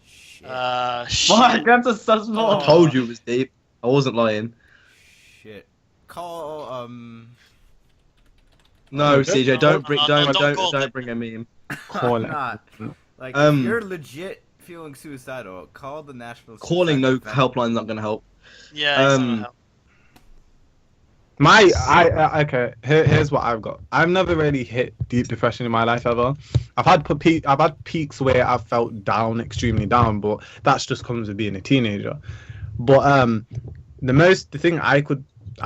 Shit. Fuck, that's a suspect. I told you it was deep. I wasn't lying. Shit. Call, No, CJ, don't don't bring a meme. Call it. not. Like, if you're legit feeling suicidal, call the National Calling no Suicide Prevention. helpline's not going to help. Yeah, it's not gonna help. Okay. Here's what I've got. I've never really hit deep depression in my life ever. I've had peaks where I've felt down, extremely down, but that's just comes with being a teenager. But the thing I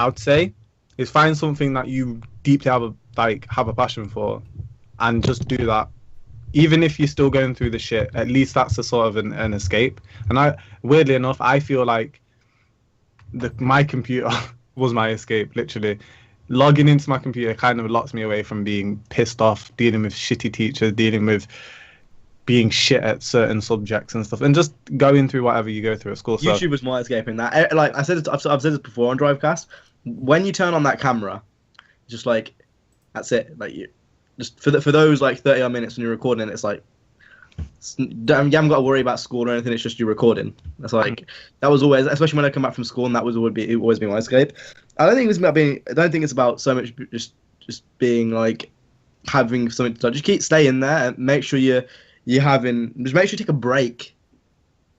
would say is find something that you deeply have a passion for, and just do that. Even if you're still going through the shit, at least that's a sort of an escape. And weirdly enough, I feel like my computer was my escape, literally. Logging into my computer kind of locks me away from being pissed off, dealing with shitty teachers, dealing with being shit at certain subjects and stuff, and just going through whatever you go through at school. So, YouTube was my escape in that. Like I said, I've said this before on Drivecast. When you turn on that camera, just like that's it. Like you just for those like 30 odd minutes when you're recording, it's like you haven't got to worry about school or anything. It's just you recording. That's like that was always, especially when I come back from school, and that was always be my escape. I don't think it's about being. I don't think it's about so much just being like having something to do. Just stay in there and make sure just make sure you take a break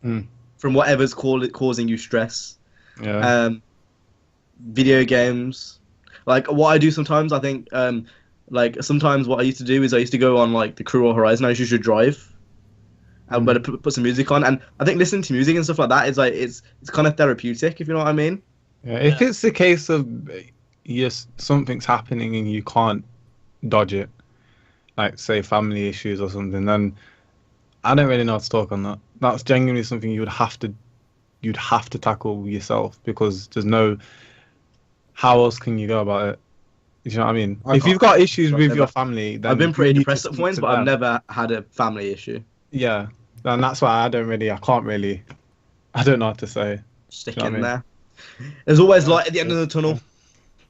from whatever's causing you stress. yeah. Video games, like what I do sometimes. I think like sometimes what I used to do is I used to go on like the Crew or Horizon. I used to drive. I'm going to put some music on, and I think listening to music and stuff like that is like it's kind of therapeutic, if you know what I mean. Yeah, if it's the case of yes, something's happening and you can't dodge it, like say family issues or something, then I don't really know how to talk on that. That's genuinely something you'd have to tackle yourself, because there's no how else can you go about it. You know what I mean? If you've got issues with your family, then I've been pretty you need to depressed at speak points, to but I've them. never had a family issue. Yeah, and that's why I don't know what to say. Stick You know what I in mean? there. There's always light at the end of the tunnel.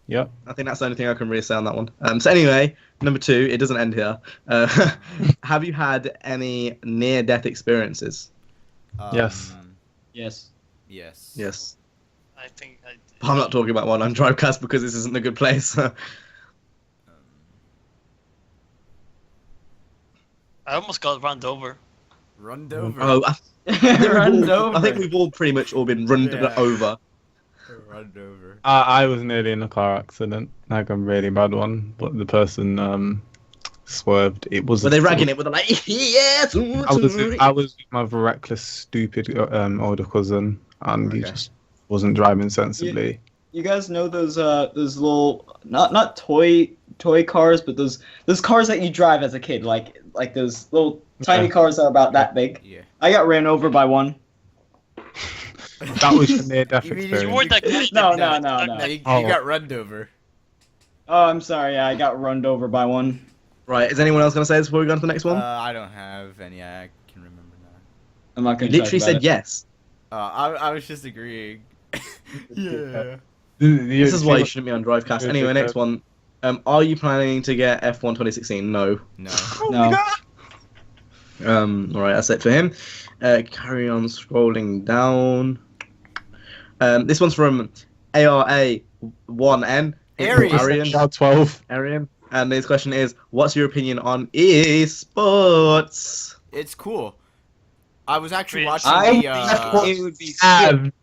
Yep. I think that's the only thing I can really say on that one. So anyway, number 2, it doesn't end here. Have you had any near-death experiences? Yes. Yes. Yes. Yes. I think I did. I'm not talking about one on Drivecast because this isn't a good place. I almost got run over. Runned over. Oh, Run I think we've all pretty much all been run Yeah. over. Runned over. I was nearly in a car accident, like a really bad one, but the person swerved. It was. Were they ragging it with the like, yes? I was with my reckless, stupid older cousin, and he Okay. just wasn't driving sensibly. You guys know those little not toy cars, but those cars that you drive as a kid, like those little tiny Yeah. cars that are about that big. Yeah. I got ran over by one. That was your near-death You mean You experience. weren't that guy. No, that- no, that- no. that- You Oh. got runned over. Oh, I'm sorry. I got run over by one. Right, is anyone else going to say this before we go on to the next one? I don't have any. I can remember now. I'm not You gonna. literally said yes. I was just agreeing. Yeah. This is why you shouldn't be on Drivecast. Anyway, next one. Are you planning to get F1 2016? No. No. No. All right, that's it for him. Carry on scrolling down. This one's from ARA1N. Arian. 12. Arian. And his question is, what's your opinion on esports? It's cool. I was actually Cringe. watching I the. think it would be sick.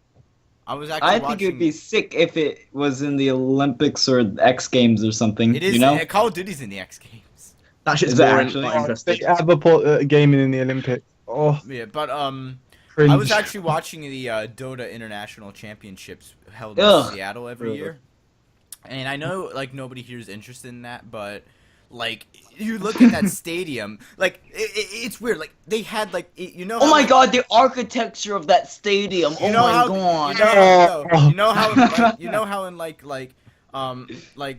I was actually I watching. think it would be sick if it was in the Olympics or the X Games or something. It is. You know? Call of Duty's in the X Games. That shit's Is it boring, actually? not They interesting. ever put gaming in the Olympics? Oh, Yeah, but cringe. I was actually watching the Dota International Championships held in Ugh. Seattle every Ugh. year, and I know like nobody here is interested in that, but like you look at that stadium, like it's weird. Like they had like you know. Oh how, my like, god, the architecture of that stadium. You Oh know my how, god. You know how you know how in like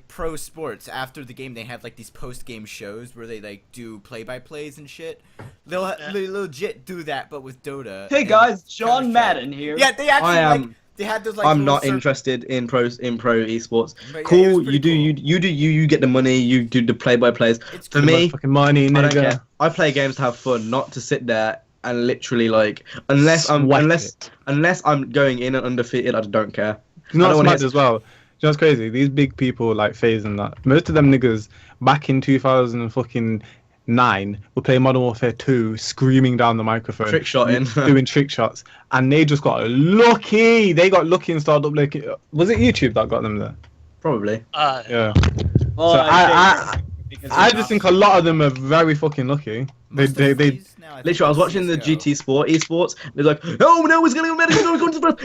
pro sports after the game they have like these post game shows where they like do play by plays and shit. They legit do that, but with Dota. Hey and guys, John Counter-Strike. Madden here. Yeah, they actually I am- like they had those like. I'm little not circles. interested in pro esports. But yeah, it Cool, was pretty you cool. you get the money, you do the play-by-plays. It's For cool. me, fucking money, I don't nigga. care. I play games to have fun, not to sit there and literally like unless I'm going in and undefeated, I don't care. You know I don't what's wanna mad hit- as well? You know what's crazy? These big people like FaZe and that. Most of them niggas back in 2009 were playing Modern Warfare 2, screaming down the microphone, Trick shotting. doing trick shots, and they just got lucky. They got lucky and started up like. Was it YouTube that got them there? Probably. Yeah. Well, So because I you're just not- think a lot of them are very fucking lucky. They Literally, I was watching the GT Sport esports. And they're like, "Oh no, it's gonna go medical. Oh, it's gonna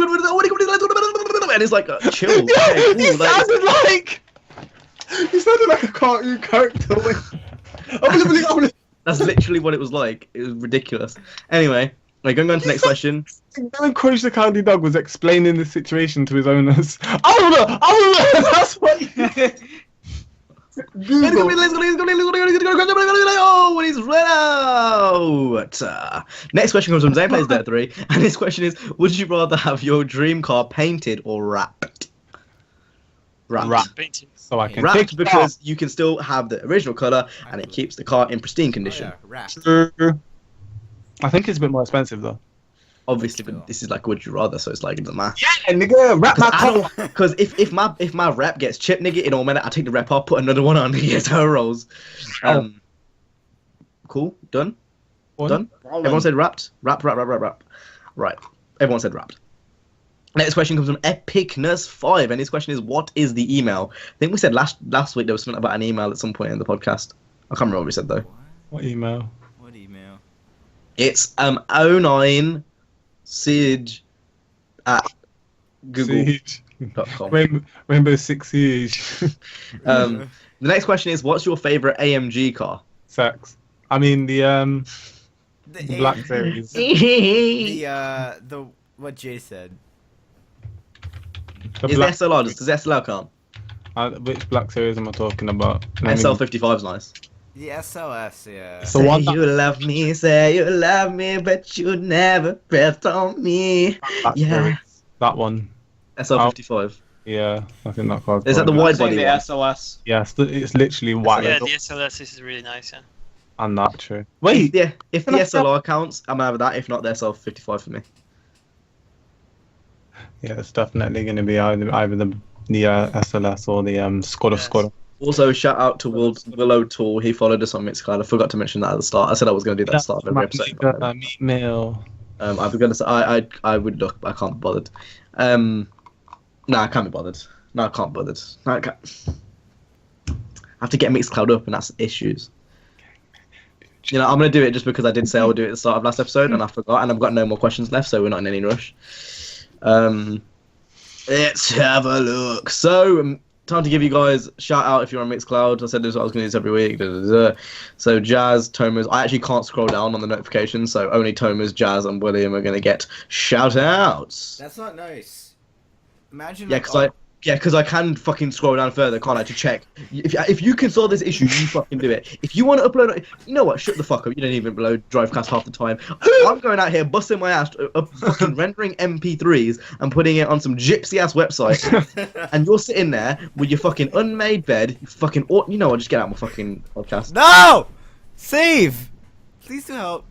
go and it's like, chill. Okay, He cool. Like, sounded like a cartoon character. that's literally what it was like. It was ridiculous. Anyway, going on to the next question. When Coach the County Dog was explaining the situation to his owners, I don't know, that's what. Google. Oh, and he's run out. Next question comes from Zane Plays Dirt 3, and his question is: would you rather have your dream car painted or wrapped? Wrapped. Painting. So I can take Wrapped it because you can still have the original color, and it keeps the car in pristine condition. Wrapped. off. I think it's a bit more expensive though. Obviously, but this is like would you rather, so it's like it doesn't matter. Yeah, nigga, wrap my car. Because if my rep gets chipped, nigga, it don't matter. I take the rep off, put another one on. Here's how it rolls. Cool. Done. Done. Everyone said wrapped. Wrap. Right. Everyone said wrapped. Next question comes from Epicness5, and his question is, what is the email? I think we said last week there was something about an email at some point in the podcast. I can't remember what we said though. What email? What email? It's 09 Siege at google.com. Rainbow Six Siege. The next question is, what's your favorite AMG car? Sex. I mean the The Black Series. the what Jay said. The Is black, the SLR? Does the SLR count? which Black Series am I talking about? SL55 is nice. The SLS, yeah. So one you love me, say you love me, but you never pressed on me. Black Yeah. Series. That one. SL55. Yeah, I think that car's Is that the probably- wide saying body the one? SLS. Yeah, it's literally white. Yeah, the SLS is really nice. Yeah. And that true. Wait, If the SLR counts, I'm over that. If not, the SL55 for me. yeah, it's definitely going to be either the SLS or the Skoda. Also, shout out to Willow Tool. He followed us on Mixcloud. I forgot to mention that at the start. I said I was going to do that at the start of every episode. Meat meal. I was going to say I would look, but I can't be bothered. No, I can't be bothered. No, I can't be bothered. No, I can't. I have to get Mixcloud up, and that's issues. You know, I'm going to do it just because I did say I would do it at the start of last episode, and I forgot, and I've got no more questions left, so we're not in any rush. Let's have a look. So, time to give you guys a shout out if you're on Mixcloud. I said this, I was going to do this every week. So, Jazz, Thomas, I actually can't scroll down on the notifications, so only Thomas, Jazz, and William are going to get shout outs. That's not nice. Imagine. Yeah, because I can fucking scroll down further, can't I, to check. If you can solve this issue, you fucking do it. If you want to upload it, you know what, shut the fuck up. You don't even upload Drivecast half the time. I'm going out here busting my ass, fucking rendering MP3s and putting it on some gypsy-ass website. And you're sitting there with your fucking unmade bed, you know what, just get out my fucking podcast. No! Save! Please do help.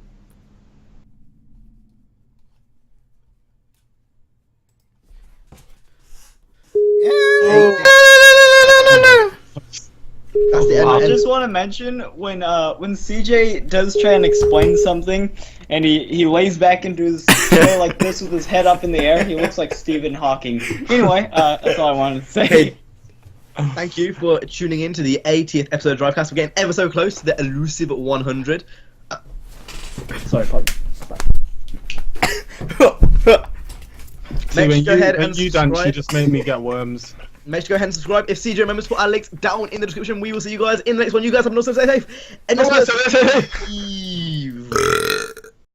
That's the end. I just want to mention when CJ does try and explain something, and he lays back into his chair like this with his head up in the air, he looks like Stephen Hawking. Anyway, that's all I wanted to say. Hey, thank you for tuning in to the 80th episode of Drivecast. We're getting ever so close to the elusive 100. Sorry, pardon. See, Make sure you go ahead and you done, subscribe. she just made me get worms. Make sure to go ahead and subscribe. If CJ remembers, put our links down in the description. We will see you guys in the next one. You guys have an awesome stay safe. And